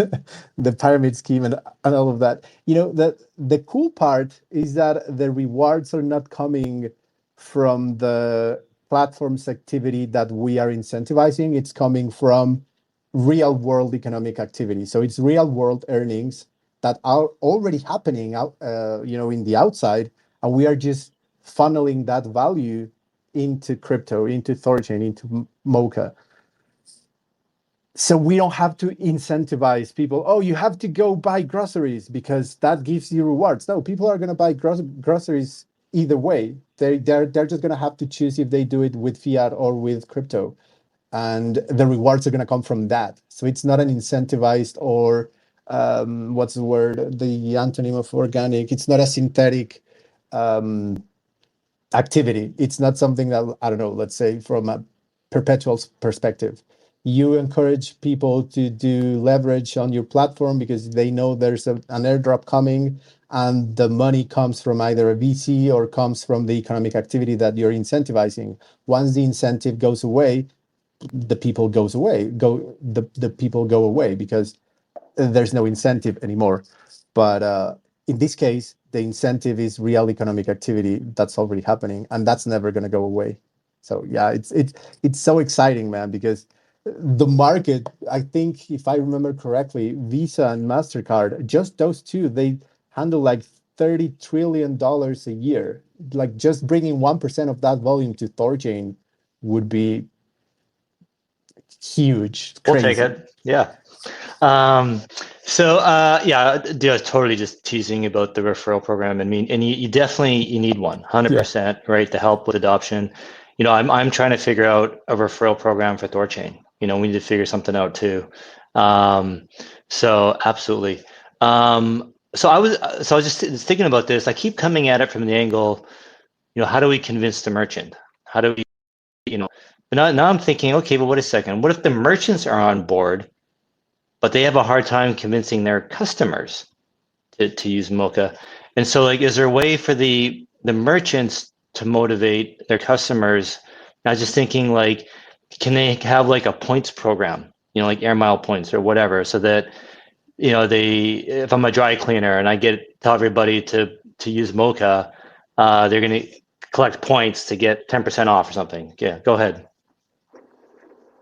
the pyramid scheme and all of that. The cool part is that the rewards are not coming from the platform's activity that we are incentivizing. It's coming from real world economic activity. So it's real world earnings that are already happening out, in the outside, and we are just funneling that value into crypto, into THORChain, into MOCA. So we don't have to incentivize people. Oh, you have to go buy groceries because that gives you rewards. No, people are going to buy groceries either way. They're just going to have to choose if they do it with fiat or with crypto. and the rewards are going to come from that. So it's not an incentivized or what's the word? The antonym of organic. It's not a synthetic activity. It's not something that, I don't know, let's say from a perpetual perspective. You encourage people to do leverage on your platform because they know there's an airdrop coming, and the money comes from either a VC or comes from the economic activity that you're incentivizing. Once the incentive goes away, the people go away because there's no incentive anymore. But in this case, the incentive is real economic activity that's already happening, and that's never going to go away. So yeah, it's so exciting, man, because the market, I think, if I remember correctly, Visa and MasterCard, just those two, they handle like $30 trillion a year. Like just bringing 1% of that volume to THORChain would be huge, We'll take crazy. it. Yeah. Yeah, dude, I was totally just teasing about the referral program. I mean, and you definitely you need one, 100%, right, to help with adoption. You know, I'm trying to figure out a referral program for THORChain. You know, we need to figure something out too. So absolutely. So I was just thinking about this. I keep coming at it from the angle, you know, how do we convince the merchant? How do we, you know, but now I'm thinking, okay, but wait a second. What if the merchants are on board, but they have a hard time convincing their customers to use MOCA? And so, like, is there a way for the merchants to motivate their customers? And I was just thinking, like, can they have like a points program, you know, like air mile points or whatever, so that, you know, if I'm a dry cleaner and I tell everybody to use MOCA, they're going to collect points to get 10% off or something. Yeah, go ahead.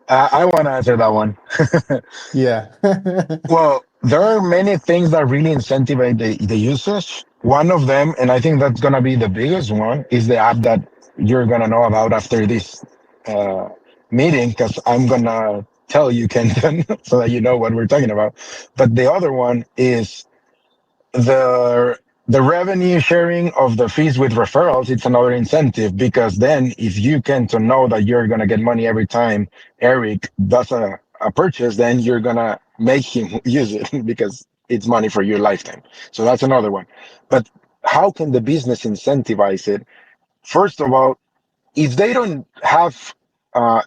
I want to answer that one. Yeah. Well, there are many things that really incentivize the usage. One of them, and I think that's going to be the biggest one, is the app that you're going to know about after this uh, meeting, because I'm going to tell you, Kenton, so that you know what we're talking about. But the other one is the revenue sharing of the fees with referrals. It's another incentive, because then if you can to know that you're going to get money every time Eric does a purchase, then you're going to make him use it because it's money for your lifetime. So that's another one. But how can the business incentivize it? First of all, if they don't have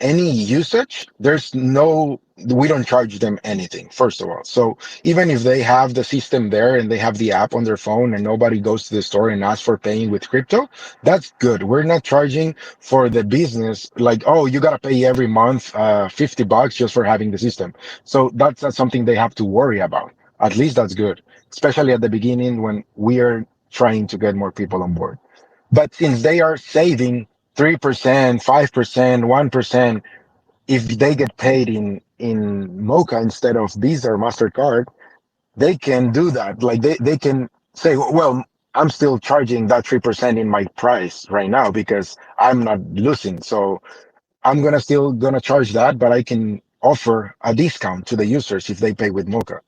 any usage, we don't charge them anything, first of all. So even if they have the system there and they have the app on their phone and nobody goes to the store and asks for paying with crypto, that's good. We're not charging for the business, like, oh, you got to pay every month $50 just for having the system. So that's not something they have to worry about. At least that's good, especially at the beginning when we are trying to get more people on board. But since they are saving 3%, 5%, 1%, if they get paid in MOCA instead of Visa or MasterCard, they can do that. Like they can say, well, I'm still charging that 3% in my price right now because I'm not losing. So I'm still gonna charge that, but I can offer a discount to the users if they pay with MOCA.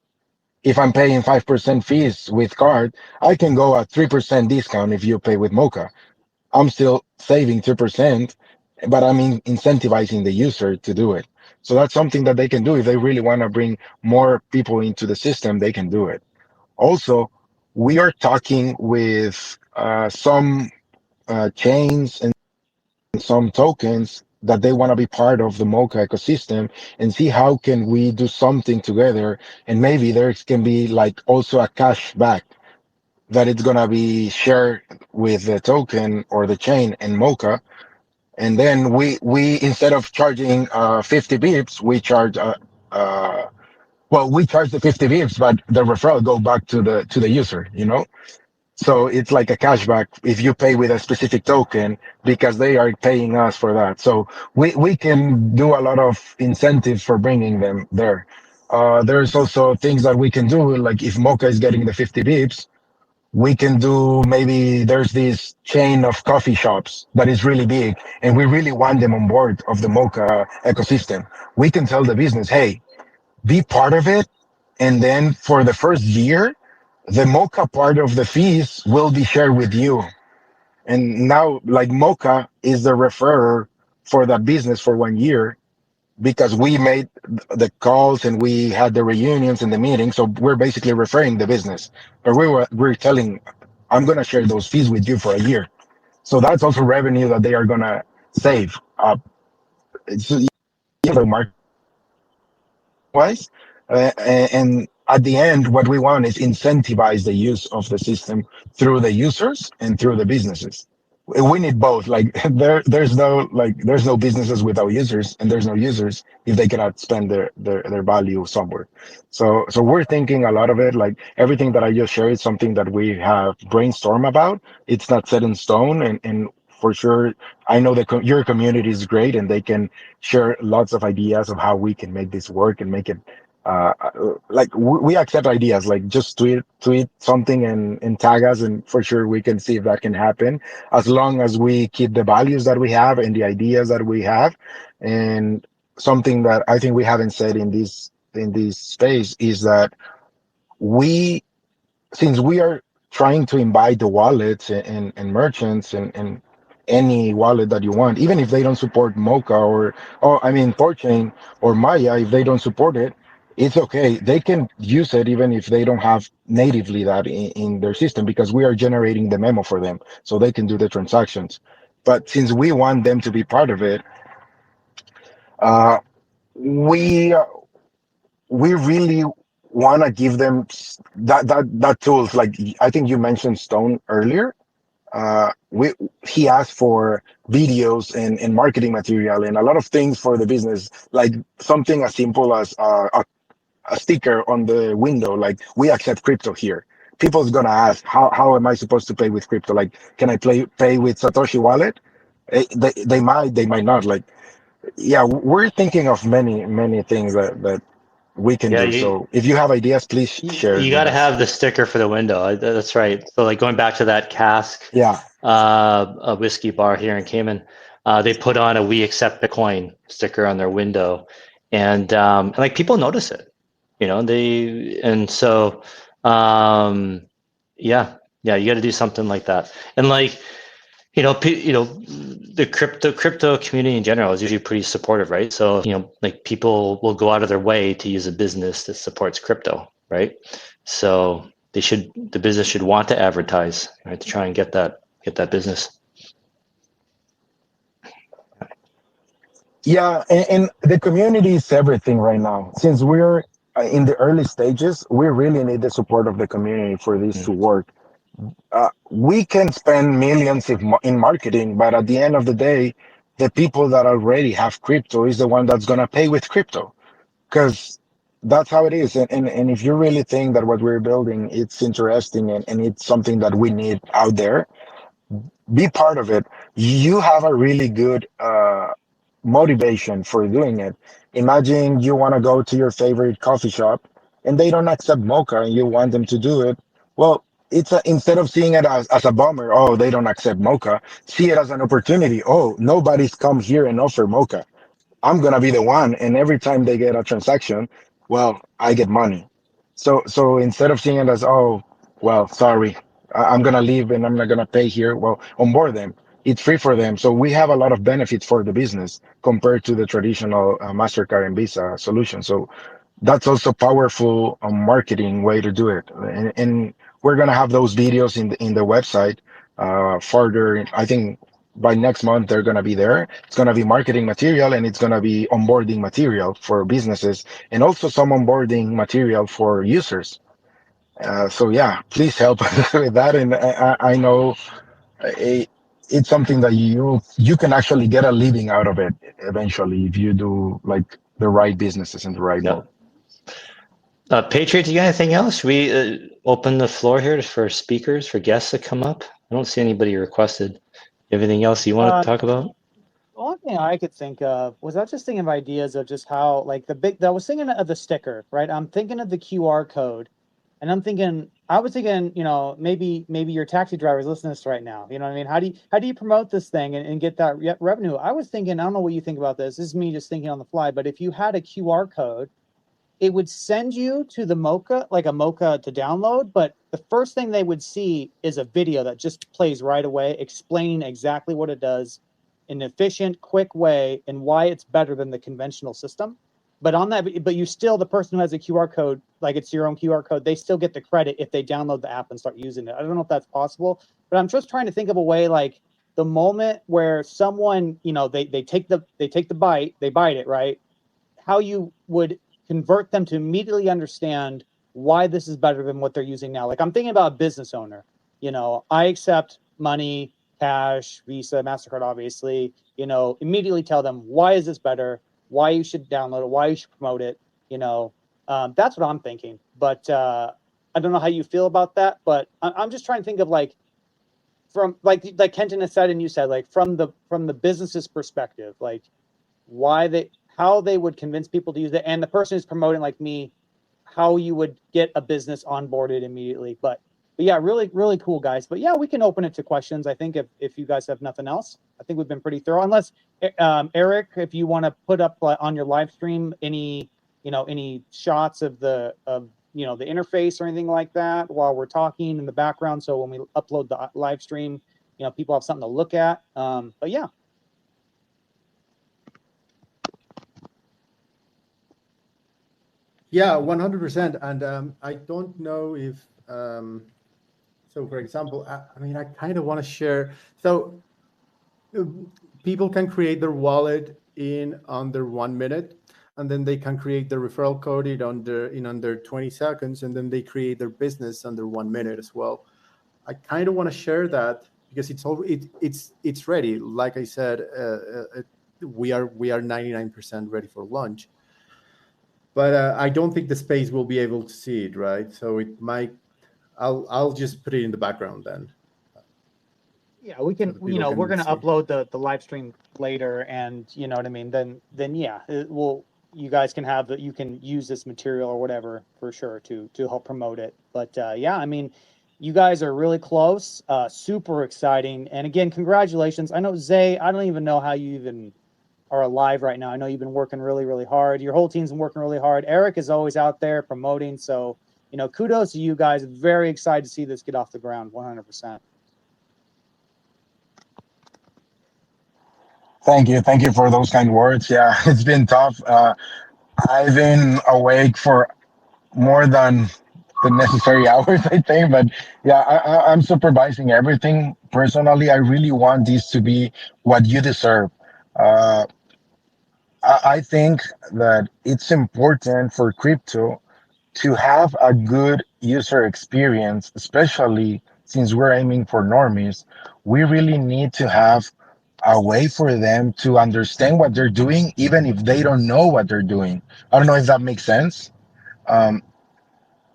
If I'm paying 5% fees with card, I can go at 3% discount if you pay with MOCA. I'm still saving 2%, but I'm incentivizing the user to do it. So that's something that they can do. If they really want to bring more people into the system, they can do it. Also, we are talking with some chains and some tokens that they want to be part of the MOCA ecosystem and see how can we do something together. And maybe there can be like also a cash back that it's going to be shared with the token or the chain and MOCA. And then we instead of charging 50 bips, we charge uh, we charge the 50 bips, but the referral go back to the user, you know. So it's like a cashback if you pay with a specific token because they are paying us for that. So we can do a lot of incentives for bringing them there. There's also things that we can do, like if MOCA is getting the 50 bips, we can do, maybe there's this chain of coffee shops that is really big and we really want them on board of the MOCA ecosystem. We can tell the business, hey, be part of it. And then for the first year, the MOCA part of the fees will be shared with you. And now, like, MOCA is the referrer for that business for 1 year. because we made the calls and we had the reunions and the meetings. So we're basically referring the business, but we're telling, I'm gonna share those fees with you for a year. So that's also revenue that they are gonna save. It's market wise. And at the end, what we want is incentivize the use of the system through the users and through the businesses. We need both. Like there's no businesses without users, and there's no users if they cannot spend their value somewhere. So we're thinking a lot of it. Like everything that I just shared is something that we have brainstormed about. It's not set in stone, and for sure, I know that your community is great, and they can share lots of ideas of how we can make this work and make it like we accept ideas. Like just tweet something and tag us, and for sure we can see if that can happen, as long as we keep the values that we have and the ideas that we have. And something that I think we haven't said in this space is that we since we are trying to invite the wallets and merchants and any wallet that you want, even if they don't support MOCA or I mean THORChain or Maya, if they don't support it, it's okay. They can use it even if they don't have natively that in their system, because we are generating the memo for them so they can do the transactions. But since we want them to be part of it, uh, we we really want to give them that tools. Like I think you mentioned Stone earlier. We He asked for videos and marketing material and a lot of things for the business, like something as simple as a sticker on the window, like we accept crypto here. People's gonna ask, how am I supposed to pay with crypto? Like, can I pay with Satoshi wallet? They might not. Like, yeah, we're thinking of many things that we can Yeah, do. So if you have ideas, please share it you got with to us. have the sticker for the window. That's right. So like going back to that cask, Yeah. a whiskey bar here in Cayman, they put on a "We accept Bitcoin" sticker on their window, and like people notice it, you know. So um, yeah, you got to do something like that, and like the crypto community in general is usually pretty supportive, right? So, like people will go out of their way to use a business that supports crypto, right? So the business should want to advertise, right, to try and get that business. Yeah, and the community is everything right now. Since we're in the early stages, we really need the support of the community for this to Mm. work. We can spend millions in marketing, but at the end of the day, the people that already have crypto is the one that's gonna pay with crypto, because that's how it is. And if you really think that what we're building it's interesting and it's something that we need out there, be part of it. You have a really good motivation for doing it. Imagine you want to go to your favorite coffee shop and they don't accept mocha and you want them to do it. Well, instead of seeing it as a bummer, oh, they don't accept mocha, see it as an opportunity. Oh, nobody's come here and offer mocha. I'm gonna be the one, and every time they get a transaction, well, I get money. So instead of seeing it as, oh, well, sorry, I'm gonna leave and I'm not gonna pay here, well, onboard them. It's free for them. So we have a lot of benefits for the business compared to the traditional Mastercard and Visa solution. So that's also powerful marketing way to do it. And we're gonna have those videos in the website further. I think by next month they're gonna be there. It's gonna be marketing material and it's gonna be onboarding material for businesses and also some onboarding material for users. So yeah, please help us with that. And I know it, it's something that you can actually get a living out of it eventually if you do like the right businesses in the right Yeah. mode. Patriot, do you got anything else? Should we open the floor here for speakers, for guests to come up? I don't see anybody requested. Everything else you want to talk about? The only thing I could think of was I was just thinking of ideas of just how like I was thinking of the sticker, right? I'm thinking of the QR code, and I was thinking, maybe your taxi drivers listening to this right now. You know what I mean? How do you promote this thing and get that revenue? I was thinking, I don't know what you think about this. This is me just thinking on the fly, but if you had a QR code, it would send you to the MOCA, like a MOCA to download, but the first thing they would see is a video that just plays right away explaining exactly what it does, an efficient, quick way and why it's better than the conventional system. But on that, but you still, the person who has a QR code, like it's your own QR code, they still get the credit if they download the app and start using it. I don't know if that's possible, but I'm just trying to think of a way, like the moment where someone, you know, they take the bite, they bite it, right? How you would convert them to immediately understand why this is better than what they're using now. Like I'm thinking about a business owner. You know, I accept money, cash, Visa, MasterCard, obviously. You know, immediately tell them why is this better, why you should download it, why you should promote it. You know, that's what I'm thinking. But I don't know how you feel about that. But I'm just trying to think of like, from like Kenton has said and you said, like from the business's perspective, like how they would convince people to use it, and the person who's promoting, like me, how you would get a business onboarded immediately. But yeah, really, really cool, guys. But yeah, we can open it to questions. I think if you guys have nothing else, I think we've been pretty thorough. Unless Eric, if you want to put up on your live stream any shots of the interface or anything like that while we're talking in the background, so when we upload the live stream, people have something to look at. But yeah. Yeah, 100%. And I don't know if, so for example, I mean, I kind of want to share. So people can create their wallet in under 1 minute, and then they can create the referral code in under 20 seconds, and then they create their business under 1 minute as well. I kind of want to share that because it's ready. Like I said, we are 99% ready for launch. But I don't think the space will be able to see it, right? So it might. I'll just put it in the background then. Yeah, we can. So we're going to upload the live stream later, and you know what I mean. Then yeah, you guys can have you can use this material or whatever for sure to help promote it. But yeah, I mean, you guys are really close. Super exciting, and again, congratulations. I know Zay. I don't even know how you even are alive right now. I know you've been working really, really hard. Your whole team's been working really hard. Eric is always out there promoting. So, kudos to you guys. Very excited to see this get off the ground 100%. Thank you. Thank you for those kind words. Yeah, it's been tough. I've been awake for more than the necessary hours, I think. But yeah, I'm supervising everything. Personally, I really want this to be what you deserve. I think that it's important for crypto to have a good user experience, especially since we're aiming for normies. We really need to have a way for them to understand what they're doing, even if they don't know what they're doing. I don't know if that makes sense. Um,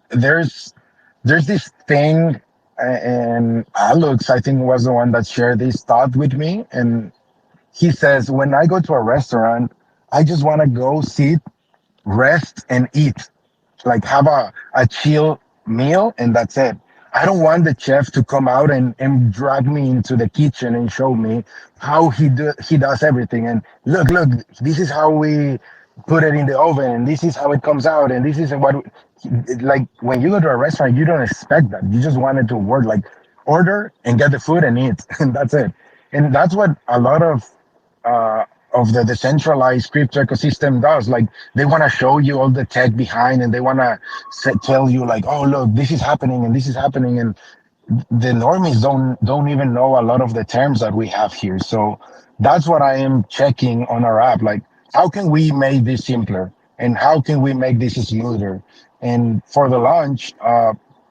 there's this thing, and Alex, I think, was the one that shared this thought with me, and he says, when I go to a restaurant, I just want to go sit, rest, and eat, like have a chill meal, and that's it. I don't want the chef to come out and drag me into the kitchen and show me how he does everything. And look, this is how we put it in the oven, and this is how it comes out, and this is what. Like when you go to a restaurant, you don't expect that. You just want it to work. Like order and get the food and eat, and that's it. And that's what a lot of the decentralized crypto ecosystem does. Like they want to show you all the tech behind, and they want to tell you like, oh look, this is happening and this is happening, and the normies don't even know a lot of the terms that we have here. So that's what I am checking on our app. Like, how can we make this simpler, and how can we make this smoother? And for the launch,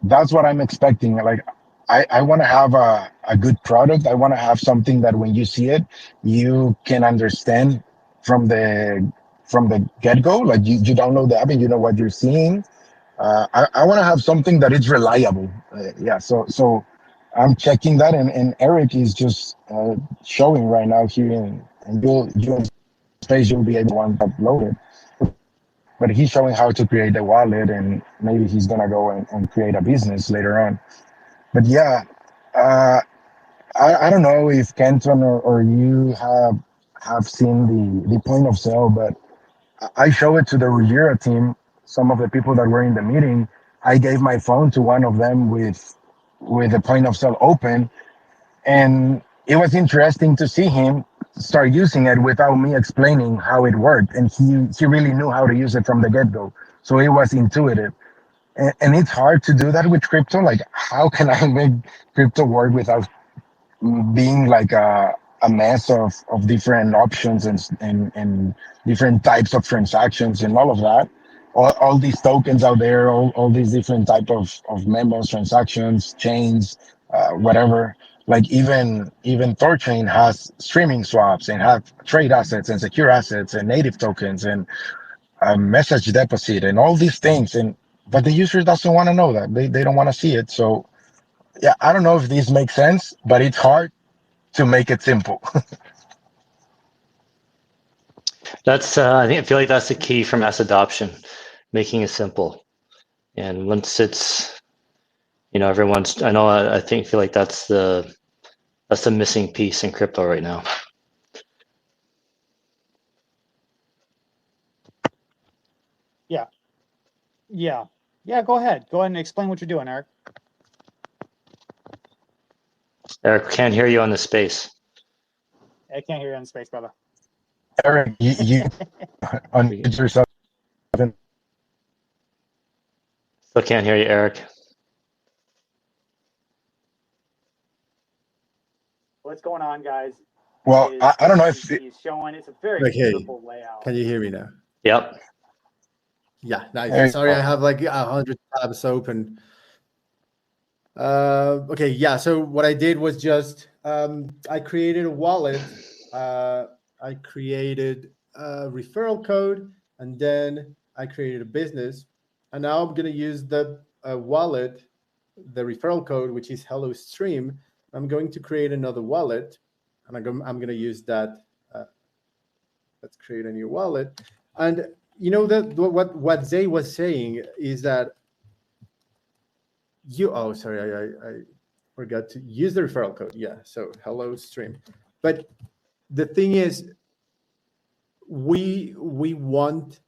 that's what I'm expecting. Like, I want to have a good product. I want to have something that when you see it, you can understand from the get-go. Like you download the app and you know what you're seeing. I want to have something that is reliable. Yeah, so I'm checking that, and Eric is just showing right now here, and you in space, you'll be able to upload it. But he's showing how to create the wallet, and maybe he's gonna go and create a business later on. But yeah, I don't know if Kenton or you have seen the point of sale, but I show it to the Ruggiero team, some of the people that were in the meeting. I gave my phone to one of them with the point of sale open, and it was interesting to see him start using it without me explaining how it worked, and he really knew how to use it from the get go. So it was intuitive, and it's hard to do that with crypto. Like, how can I make crypto work without being like a mess of different options and different types of transactions and all of that. All these tokens out there, all these different type of memos, transactions, chains, whatever. Like even THORChain has streaming swaps and have trade assets and secure assets and native tokens and message deposit and all these things. And but the user doesn't want to know that. They don't want to see it. So yeah, I don't know if this makes sense, but it's hard to make it simple. That's I feel like that's the key for mass adoption, making it simple. And once it's, everyone's, I know, I feel like that's the missing piece in crypto right now. Yeah. Go ahead and explain what you're doing, Eric. Eric, can't hear you on the space. I can't hear you on space, brother. Eric, you unmute yourself. Still can't hear you, Eric. What's going on, guys? Well, I don't know if he's showing. It's a very beautiful layout. Can you hear me now? Yep. Yeah, nice. Sorry, I have like 100 tabs open. Okay, yeah. So what I did was just I created a wallet. I created a referral code, and then I created a business. And now I'm gonna use the wallet, the referral code, which is Hello Stream. I'm going to create another wallet, and I'm gonna use that. Let's create a new wallet. And you know that what Zay was saying is that I forgot to use the referral code. Yeah, so Hello Stream. But the thing is, we want,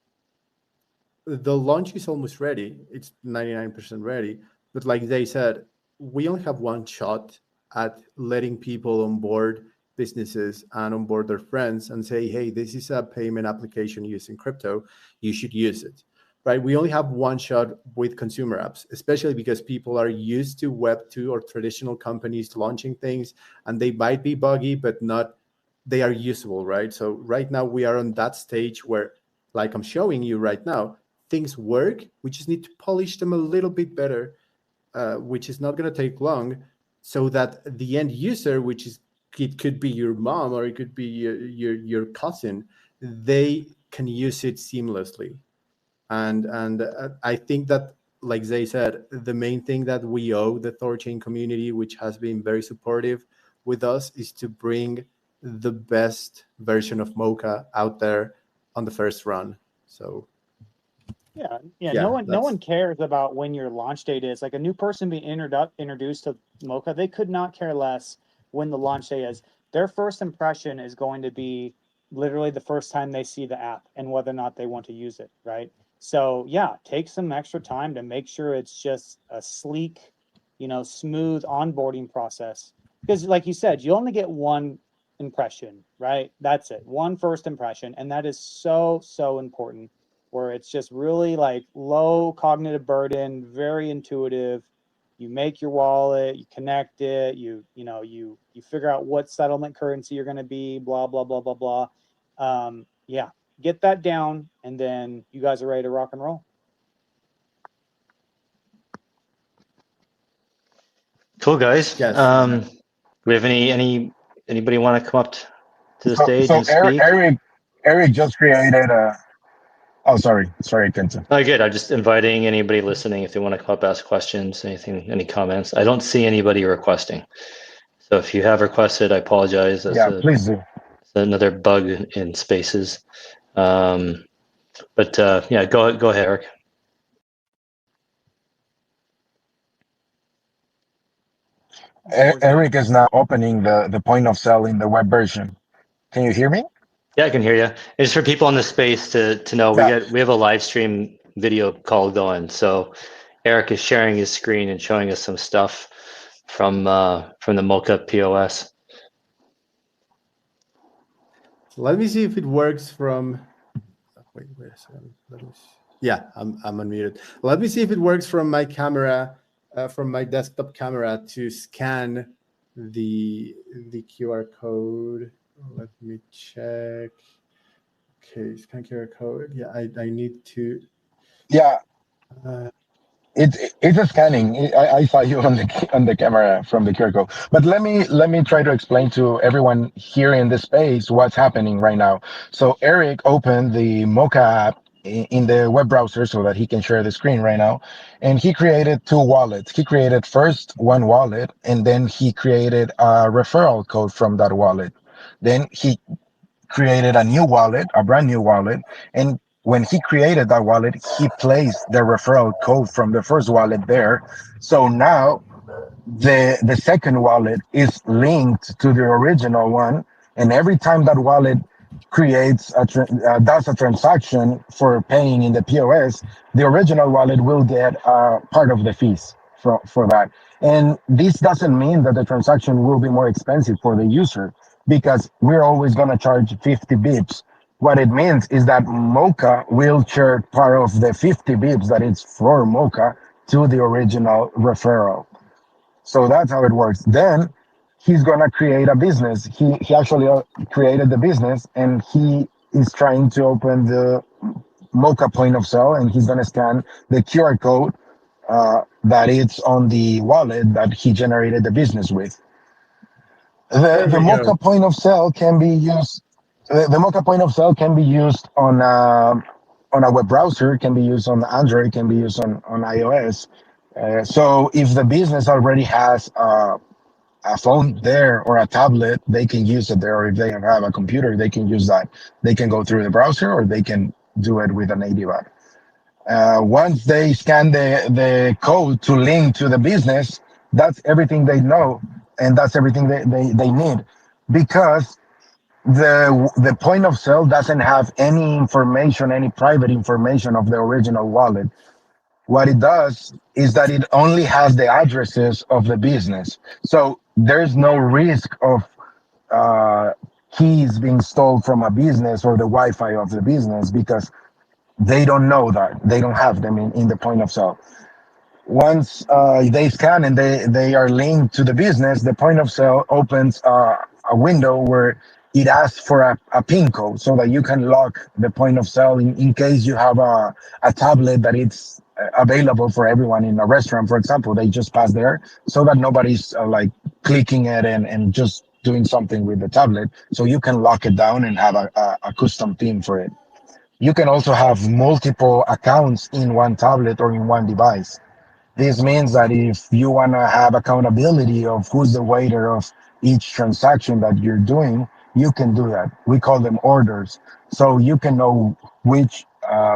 the launch is almost ready. It's 99% ready. But like they said, we only have one shot at letting people on board businesses and onboard their friends and say, hey, this is a payment application using crypto. You should use it, right? We only have one shot with consumer apps, especially because people are used to Web2 or traditional companies launching things, and they might be buggy, but they are usable, right? So right now we are on that stage where, like I'm showing you right now, things work. We just need to polish them a little bit better, which is not going to take long, so that the end user, it could be your mom or it could be your cousin, they can use it seamlessly. And I think that, like Zay said, the main thing that we owe the THORChain community, which has been very supportive with us, is to bring the best version of MOCA out there on the first run. So yeah. No one cares about when your launch date is. Like a new person being introduced to MOCA, they could not care less when the launch day is. Their first impression is going to be literally the first time they see the app and whether or not they want to use it, right? So yeah, take some extra time to make sure it's just a sleek, smooth onboarding process. Because like you said, you only get one impression, right? That's it. One first impression. And that is so important, where it's just really like low cognitive burden, very intuitive. You make your wallet, you connect it, you figure out what settlement currency you're going to be, blah, blah, blah, blah, blah. Yeah, get that down, and then you guys are ready to rock and roll. Cool, guys. Yes. We have anybody want to come up to the stage So and speak? Eric just created a. Oh, sorry, Quentin. Oh, good. I'm just inviting anybody listening if they want to come up, ask questions, any comments. I don't see anybody requesting. So if you have requested, I apologize. Please do. It's another bug in Spaces. But yeah, go ahead, Eric. Eric is now opening the point of sale in the web version. Can you hear me? Yeah, I can hear you. It's for people in the space to know we have a live stream video call going. So Eric is sharing his screen and showing us some stuff from the MOCA POS. Let me see if it works from. Wait a second. Yeah, I'm unmuted. Let me see if it works from my camera, from my desktop camera, to scan the QR code. Let me check. Okay, scan QR code. Yeah, I need to. Yeah, Uh, it's a scanning. I saw you on the camera from the QR code. But let me try to explain to everyone here in this space what's happening right now. So Eric opened the MOCA app in the web browser so that he can share the screen right now, and he created two wallets. He created first one wallet, and then he created a referral code from that wallet. Then he created a new wallet, a brand new wallet. And when he created that wallet, he placed the referral code from the first wallet there. So now the second wallet is linked to the original one, and every time that wallet creates does a transaction for paying in the POS, the original wallet will get part of the fees for that. And this doesn't mean that the transaction will be more expensive for the user, because we're always going to charge 50 bips. What it means is that MOCA will charge part of the 50 bips that it's for MOCA to the original referral. So that's how it works. Then he's gonna create a business. He actually created the business, and he is trying to open the MOCA point of sale, and he's gonna scan the QR code that it's on the wallet that he generated the business with. there The we go. MOCA point of sale can be used. The MOCA point of sale can be used on a web browser, can be used on Android, can be used on iOS. So if the business already has a phone there or a tablet, they can use it there. Or if they have a computer, they can use that. They can go through the browser, or they can do it with a native app. Once they scan the code to link to the business, that's everything they know, and that's everything they need, because the point of sale doesn't have any information, any private information of the original wallet. What it does is that it only has the addresses of the business. So there's no risk of uh, keys being stolen from a business or the Wi-Fi of the business, because they don't know that. They don't have them in the point of sale. Once they scan and they are linked to the business, the point of sale opens a window where it asks for a PIN code so that you can lock the point of sale in case you have a tablet that it's available for everyone in a restaurant, for example. They just pass there so that nobody's like clicking it and just doing something with the tablet. So you can lock it down and have a custom PIN for it. You can also have multiple accounts in one tablet or in one device. This means that if you want to have accountability of who's the waiter of each transaction that you're doing, you can do that. We call them orders. So you can know which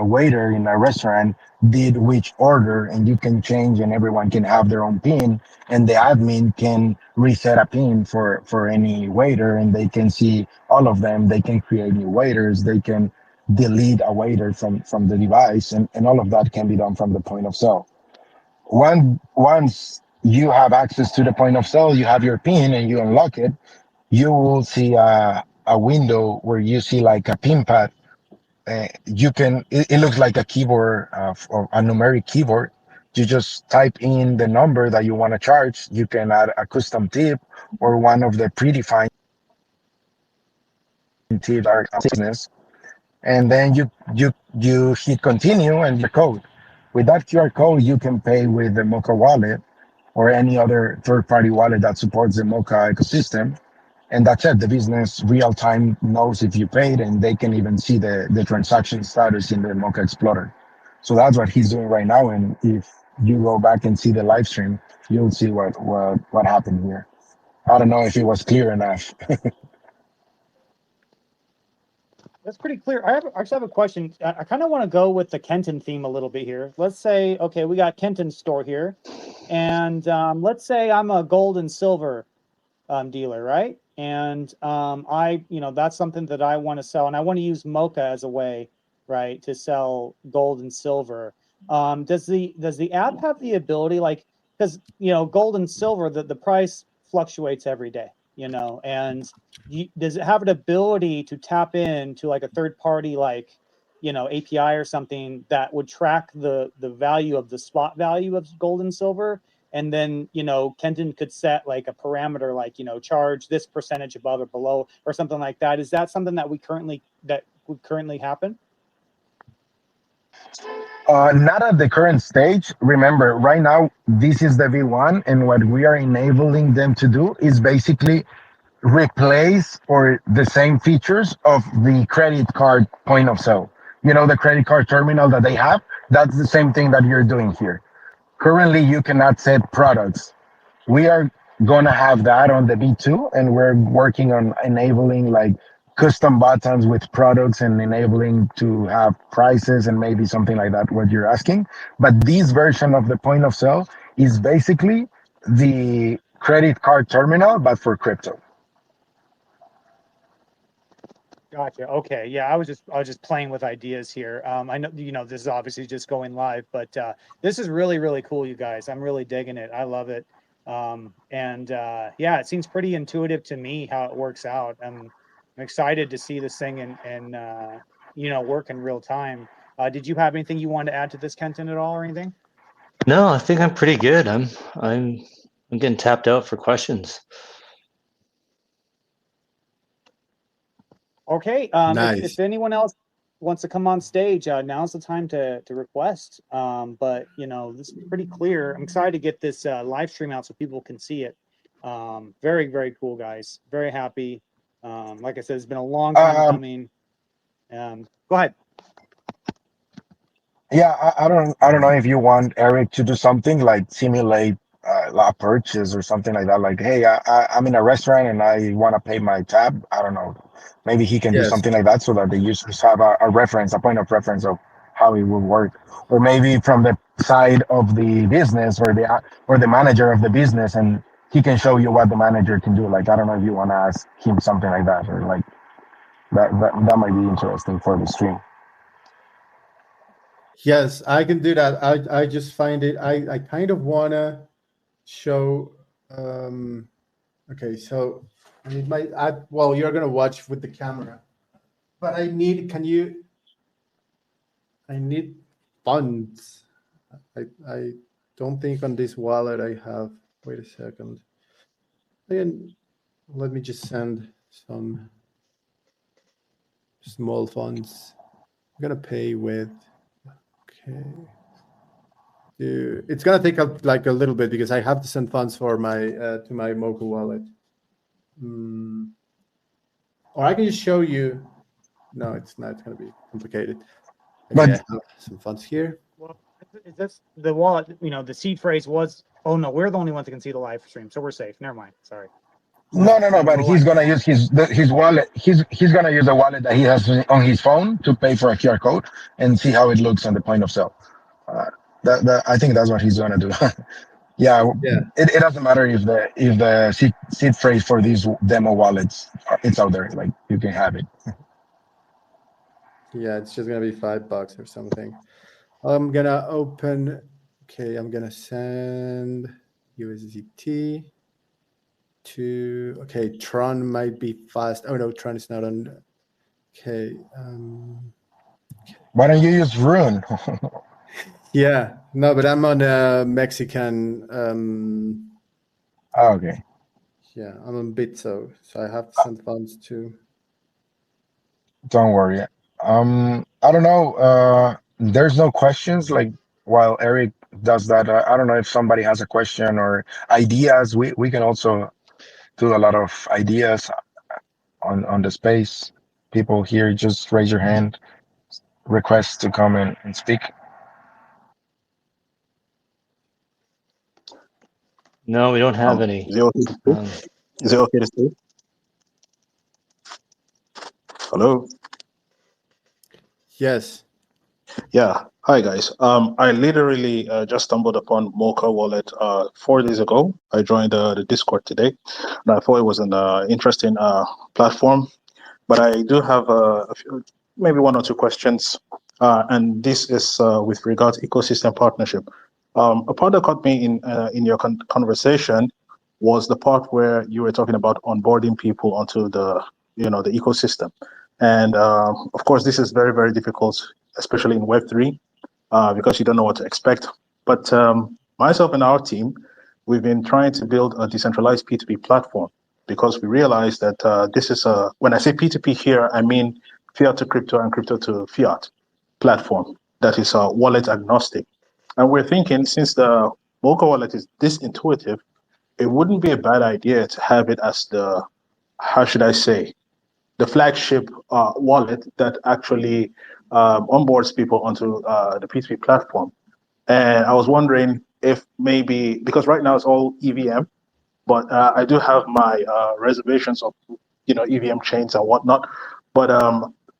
waiter in a restaurant did which order, and you can change, and everyone can have their own PIN, and the admin can reset a PIN for any waiter, and they can see all of them. They can create new waiters. They can delete a waiter from the device, and all of that can be done from the point of sale. Once you have access to the point of sale, you have your PIN and you unlock it, you will see a window where you see like a PIN pad. It looks like a keyboard, or a numeric keyboard. You just type in the number that you want to charge. You can add a custom tip or one of the predefined tips are business, and then you hit continue and your code. With that QR code, you can pay with the MOCA wallet or any other third-party wallet that supports the MOCA ecosystem. And that's it. The business real time knows if you paid, and they can even see the transaction status in the MOCA Explorer. So that's what he's doing right now. And if you go back and see the live stream, you'll see what happened here. I don't know if it was clear enough. That's pretty clear. I actually have a question. I kind of want to go with the Kenton theme a little bit here. Let's say, okay, we got Kenton's store here, and let's say I'm a gold and silver dealer, right? And that's something that I want to sell, and I want to use MOCA as a way, right, to sell gold and silver. Does the app have the ability, like, because gold and silver, the price fluctuates every day, you know, and does it have an ability to tap into like a third party, like, you know, API or something that would track the value of the spot value of gold and silver? And then, you know, Kenton could set like a parameter, like, you know, charge this percentage above or below or something like that. Is that something that would currently happen? Not at the current stage. Remember, right now, this is the V1, and what we are enabling them to do is basically replace or the same features of the credit card point of sale. You know, the credit card terminal that they have, that's the same thing that you're doing here. Currently, you cannot set products. We are gonna have that on the B2, and we're working on enabling like custom buttons with products and enabling to have prices and maybe something like that, what you're asking. But this version of the point of sale is basically the credit card terminal, but for crypto. Gotcha. Okay. Yeah, I was just playing with ideas here. I know, you know, this is obviously just going live, but this is really, really cool, you guys. I'm really digging it. I love it. Yeah, it seems pretty intuitive to me how it works out. I'm excited to see this thing and you know, work in real time. Did you have anything you wanted to add to this, Kenton, at all or anything? No, I think I'm pretty good. I'm getting tapped out for questions. Okay. Nice. If anyone else wants to come on stage, now's the time to request. But you know, this is pretty clear. I'm excited to get this live stream out so people can see it. Very, very cool, guys. Very happy. Like I said, it's been a long time coming. Go ahead. Yeah, I don't know if you want Eric to do something like simulate a purchase or something like that. Like, hey, I'm in a restaurant and I want to pay my tab. I don't know. Maybe he can do Yes. something like that so that the users have a reference, a point of reference of how it will work. Or maybe from the side of the business or the manager of the business, and he can show you what the manager can do. Like, I don't know if you want to ask him something like that, or like that might be interesting for the stream. Yes, I can do that. I just find it. I kind of wanna show. Okay, so well, you're gonna watch with the camera, but I need. I need funds. I don't think on this wallet I have. Wait a second. Again, let me just send some small funds. I'm gonna pay with. Okay. It's gonna take up like a little bit because I have to send funds for my to my MOCA wallet. Or I can just show you. No, it's not. It's gonna be complicated. Okay, I have some funds here. Well, is this the wallet? You know, the seed phrase was. Oh no, we're the only ones that can see the live stream, so we're safe. Never mind. Sorry. No. But he's gonna use his wallet. He's gonna use the wallet that he has on his phone to pay for a QR code and see how it looks on the point of sale. I think that's what he's gonna do. Yeah. It doesn't matter if the seed phrase for these demo wallets it's out there. Like you can have it. Yeah, it's just gonna be $5 or something. I'm gonna open. Okay, I'm gonna send USDT to. Okay, Tron might be fast. Oh no, Tron is not on. Okay. Why don't you use Rune? Yeah, no, but I'm on Mexican. Okay. Yeah, I'm on Bitso, so I have to send funds to. Don't worry. I don't know. There's no questions. Like while Eric does that, I don't know if somebody has a question or ideas. We can also do a lot of ideas on the space. People here, just raise your hand. Request to come and speak. No, we don't have any. Is it okay to speak? Is it okay to speak? Hello? Yes. Yeah. Hi, guys. I literally just stumbled upon MOCA wallet 4 days ago. I joined the Discord today, and I thought it was an interesting platform. But I do have a few, maybe one or two questions, and this is with regard to ecosystem partnership. A part that caught me in your conversation was the part where you were talking about onboarding people onto the the ecosystem. And of course, this is very, very difficult, especially in Web3, because you don't know what to expect. But myself and our team, we've been trying to build a decentralized P2P platform because we realize that this is when I say P2P here, I mean fiat to crypto and crypto to fiat platform that is wallet agnostic. And we're thinking, since the MOCA wallet is this intuitive, it wouldn't be a bad idea to have it as the, how should I say, the flagship wallet that actually onboards people onto the P2P platform. And I was wondering if maybe, because right now it's all EVM, but I do have my reservations of EVM chains and whatnot. But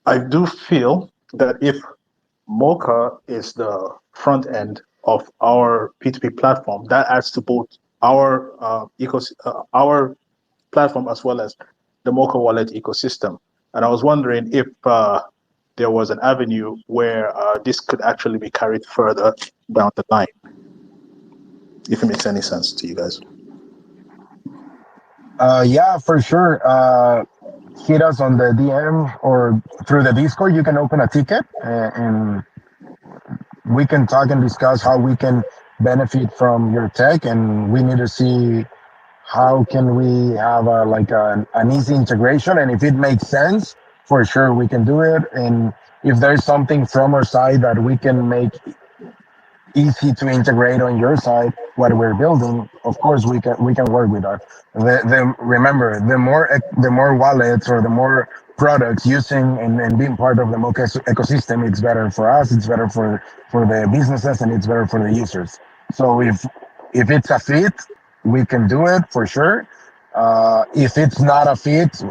I do feel that if MOCA is the front end of our P2P platform, that adds to both our our platform as well as the MOCA wallet ecosystem. And I was wondering if there was an avenue where this could actually be carried further down the line, if it makes any sense to you guys. Yeah, for sure. Hit us on the DM or through the Discord. You can open a ticket and we can talk and discuss how we can benefit from your tech. And we need to see how can we have an easy integration. And if it makes sense, for sure we can do it. And if there's something from our side that we can make easy to integrate on your side what we're building, of course we can work with that. Remember, the more wallets or the more products using and being part of the MOCA ecosystem, it's better for us, it's better for the businesses, and it's better for the users. So if it's a fit, we can do it for sure. If it's not a fit,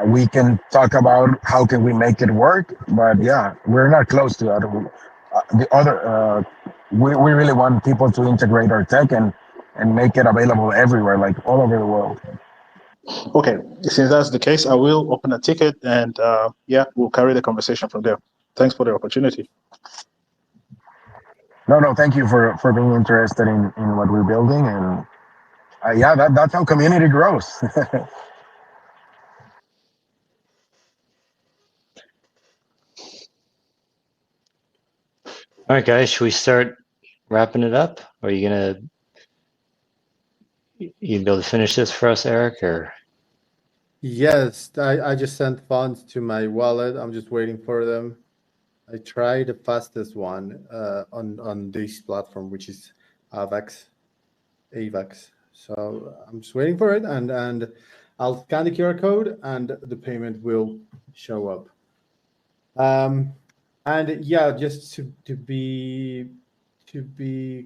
we can talk about how can we make it work. But yeah, we're not close to that. The other we really want people to integrate our tech and make it available everywhere, like all over the world. Okay, since that's the case, I will open a ticket and yeah, we'll carry the conversation from there. Thanks for the opportunity. No, thank you for being interested in what we're building. And yeah, that's how community grows. All right, guys, should we start wrapping it up? Or are you gonna be able to finish this for us, Eric? Or Yes, I just sent funds to my wallet. I'm just waiting for them. I tried the fastest one on this platform, which is AVAX. So I'm just waiting for it, and I'll scan the QR code, and the payment will show up. And yeah, just to be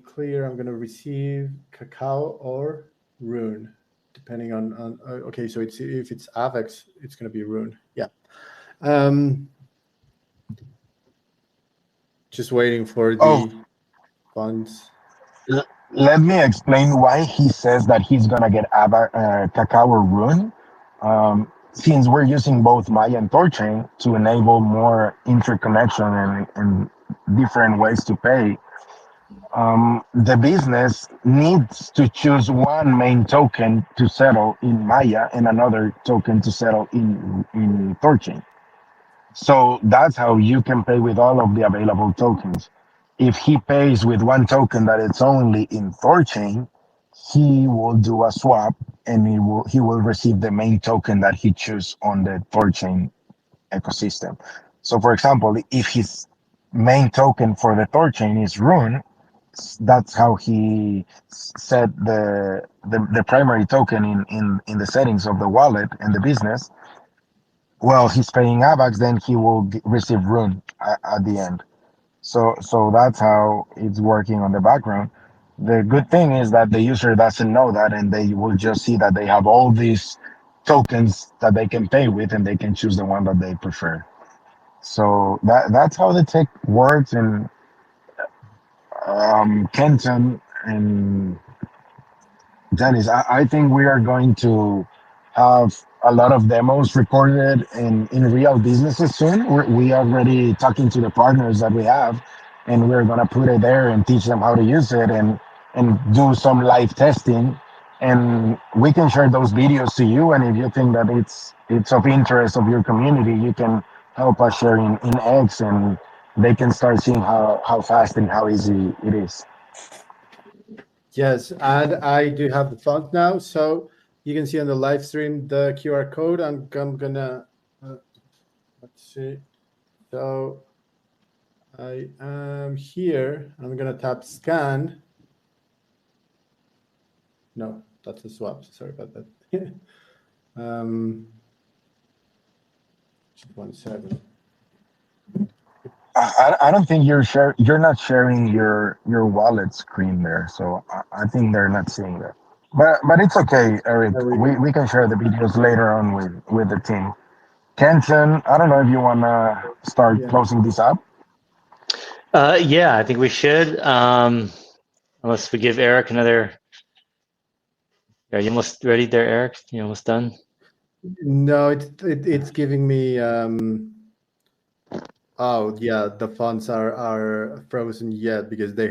clear, I'm gonna receive Cacao or Rune, depending on okay. So if it's AVAX, it's gonna be Rune. Yeah. Just waiting for the funds. Let me explain why he says that he's gonna get Cacao or Rune. Since we're using both Maya and THORChain to enable more interconnection and different ways to pay, the business needs to choose one main token to settle in Maya and another token to settle in THORChain. So that's how you can pay with all of the available tokens. If he pays with one token that it's only in THORChain, he will do a swap and he will receive the main token that he choose on the THORChain ecosystem. So for example, if his main token for the THORChain is Rune, that's how he set the primary token in the settings of the wallet and the business. Well, he's paying AVAX, then he will receive Rune at the end. So that's how it's working on the background. The good thing is that the user doesn't know that, and they will just see that they have all these tokens that they can pay with, and they can choose the one that they prefer. So that's how the tech works. And Kenton and Dennis, I think we are going to have a lot of demos recorded in real businesses soon. We are already talking to the partners that we have, and we're gonna put it there and teach them how to use it and do some live testing and we can share those videos to you. And if you think that it's of interest of your community, you can help us share in X, and they can start seeing how fast and how easy it is. Yes, and I do have the font now, so you can see on the live stream the QR code. I'm gonna let's see. So I am here. I'm gonna tap scan. No, that's a swap. Sorry about that. Just 1 second. I don't think you're not sharing your wallet screen there, so I think they're not seeing that. But it's okay, Eric. There we We can share the videos later on with the team. Kenton, I don't know if you wanna start Yeah. closing this up. Yeah, I think we should. Unless we give Eric another. Are you almost ready there, Eric? You almost done? No, it's giving me. Oh yeah, the fonts are frozen yet because they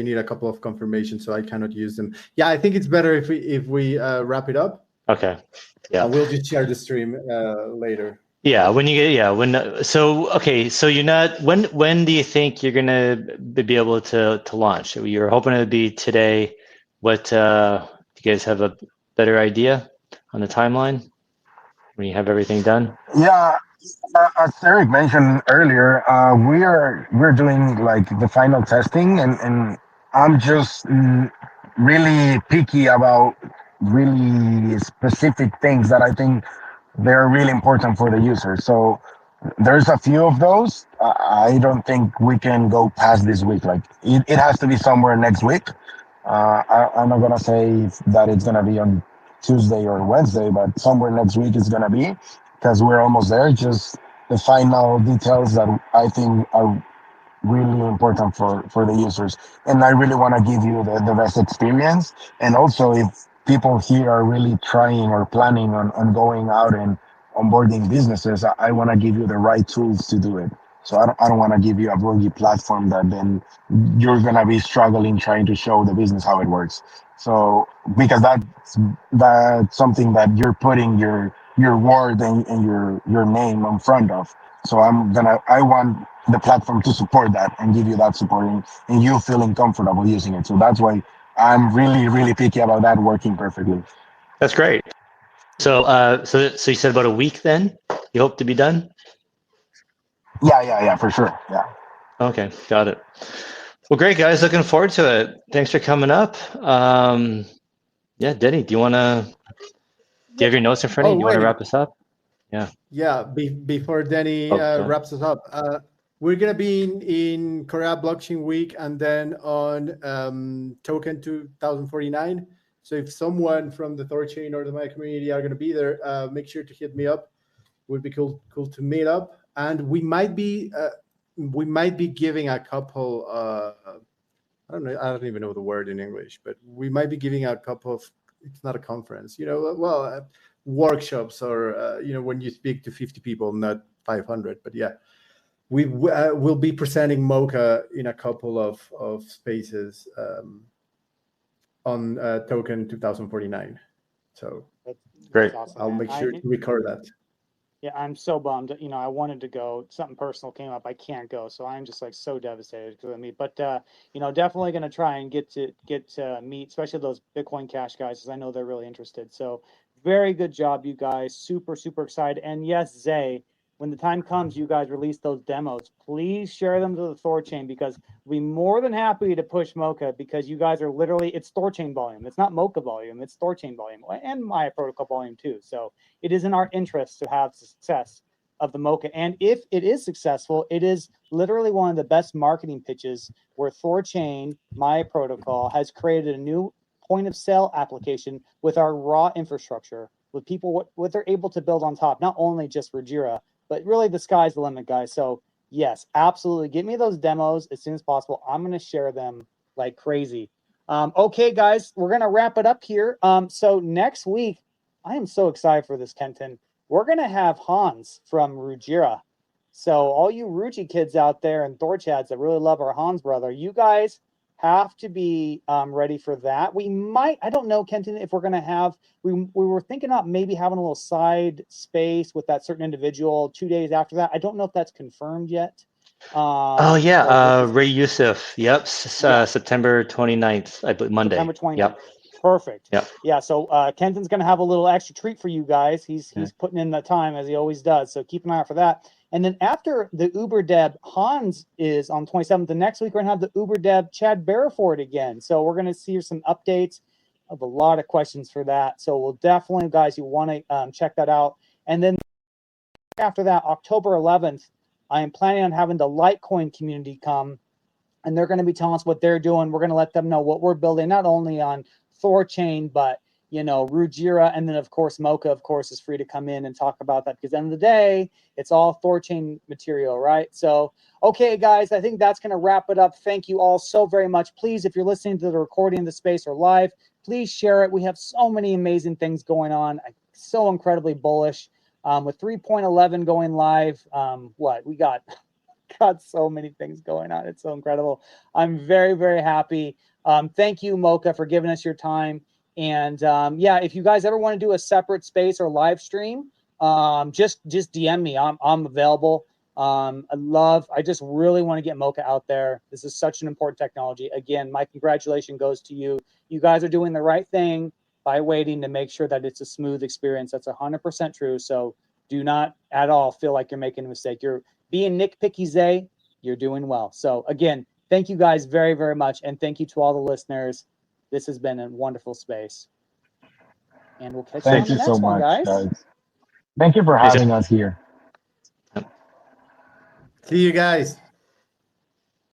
need a couple of confirmations, so I cannot use them. Yeah, I think it's better if we wrap it up. Okay. Yeah. And we'll just share the stream later. Yeah. When you get so okay. So you're not. When do you think you're gonna be able to launch? You're hoping it would be today. What do you guys have a better idea on the timeline when you have everything done? Yeah, as Eric mentioned earlier, we're doing like the final testing, and I'm just really picky about really specific things that I think they're really important for the user. So there's a few of those. I don't think we can go past this week. Like it has to be somewhere next week. I'm not gonna say that it's gonna be on Tuesday or Wednesday, but somewhere next week it's gonna be because we're almost there. Just the final details that I think are really important for the users. And I really want to give you the best experience. And also, if people here are really trying or planning on going out and onboarding businesses, I want to give you the right tools to do it. So I don't want to give you a boogie platform that then you're going to be struggling trying to show the business how it works. So because that's something that you're putting your word and your name in front of. So I want the platform to support that and give you that support and you feeling comfortable using it. So that's why I'm really, really picky about that working perfectly. That's great. So so you said about a week then? You hope to be done? Yeah, for sure. Yeah. Okay, got it. Well, great guys, looking forward to it. Thanks for coming up. Yeah, Denny, do you have your notes in front of you? Do you want to wait. wrap us up? Yeah. Yeah, before Danny Okay. wraps us up, we're gonna be in Korea Blockchain Week and then on Token 2049. So if someone from the THORChain or the Maya community are gonna be there, make sure to hit me up. Would be cool to meet up, and we might be giving a couple. I don't know. I don't even know the word in English, but we might be giving a couple of. It's not a conference, workshops or when you speak to 50 people, not 500. But yeah, we will be presenting MOCA in a couple of spaces on Token 2049. So Great. Awesome, I'll man. make sure to record that. Yeah, I'm so bummed. I wanted to go. Something personal came up. I can't go, so I'm just like so devastated with me. But definitely going to try and get to meet, especially those Bitcoin Cash guys, because I know they're really interested. So very good job, you guys. Super super excited. And yes, Zay, when the time comes, you guys release those demos. Please share them to the THORChain because we're more than happy to push MOCA because you guys are literally it's THORChain volume. It's not MOCA volume. It's THORChain volume and Maya Protocol volume too. So it is in our interest to have success of the MOCA. And if it is successful, it is literally one of the best marketing pitches where THORChain, Maya Protocol, has created a new point of sale application with our raw infrastructure, with people what they're able to build on top, not only just for Jira, but really the sky's the limit, guys. So yes, absolutely. Get me those demos as soon as possible. I'm going to share them like crazy. Okay, guys, we're going to wrap it up here. So next week, I am so excited for this, Kenton. We're going to have Hans from Rujira. So all you Ruji kids out there and THORChads that really love our Hans brother, you guys have to be ready for that. We might, I don't know, Kenton, if we're going to have, we were thinking about maybe having a little side space with that certain individual 2 days after that. I don't know if that's confirmed yet. Oh yeah, Ray Youssef. Yep, September 29th, I believe, Monday. September 29th. Yep. Perfect. Yep. Yeah, so Kenton's going to have a little extra treat for you guys. He's putting in the time as he always does. So keep an eye out for that. And then after the Uber Deb, Hans is on 27th. The next week, we're going to have the Uber Deb Chad Barraford again. So we're going to see some updates. I have a lot of questions for that. So we'll definitely, guys, you want to check that out. And then after that, October 11th, I am planning on having the Litecoin community come, and they're going to be telling us what they're doing. We're going to let them know what we're building, not only on THORChain, but Rujira, and then of course MOCA, of course, is free to come in and talk about that, because at the end of the day, it's all THORChain material, right? So, okay, guys, I think that's going to wrap it up. Thank you all so very much. Please, if you're listening to the recording of the space or live, please share it. We have so many amazing things going on. I'm so incredibly bullish. With 3.11 going live, we got so many things going on. It's so incredible. I'm very, very happy. Thank you, MOCA, for giving us your time. And yeah, if you guys ever want to do a separate space or live stream, just DM me. I'm available. I just really want to get MOCA out there. This is such an important technology. Again, my congratulations goes to you. You guys are doing the right thing by waiting to make sure that it's a smooth experience. That's 100% true. So do not at all feel like you're making a mistake. You're being nitpicky, Zay. You're doing well. So again, thank you guys very, very much. And thank you to all the listeners. This has been a wonderful space. And we'll catch you on the next one, guys. Thank you for having us here. See you guys.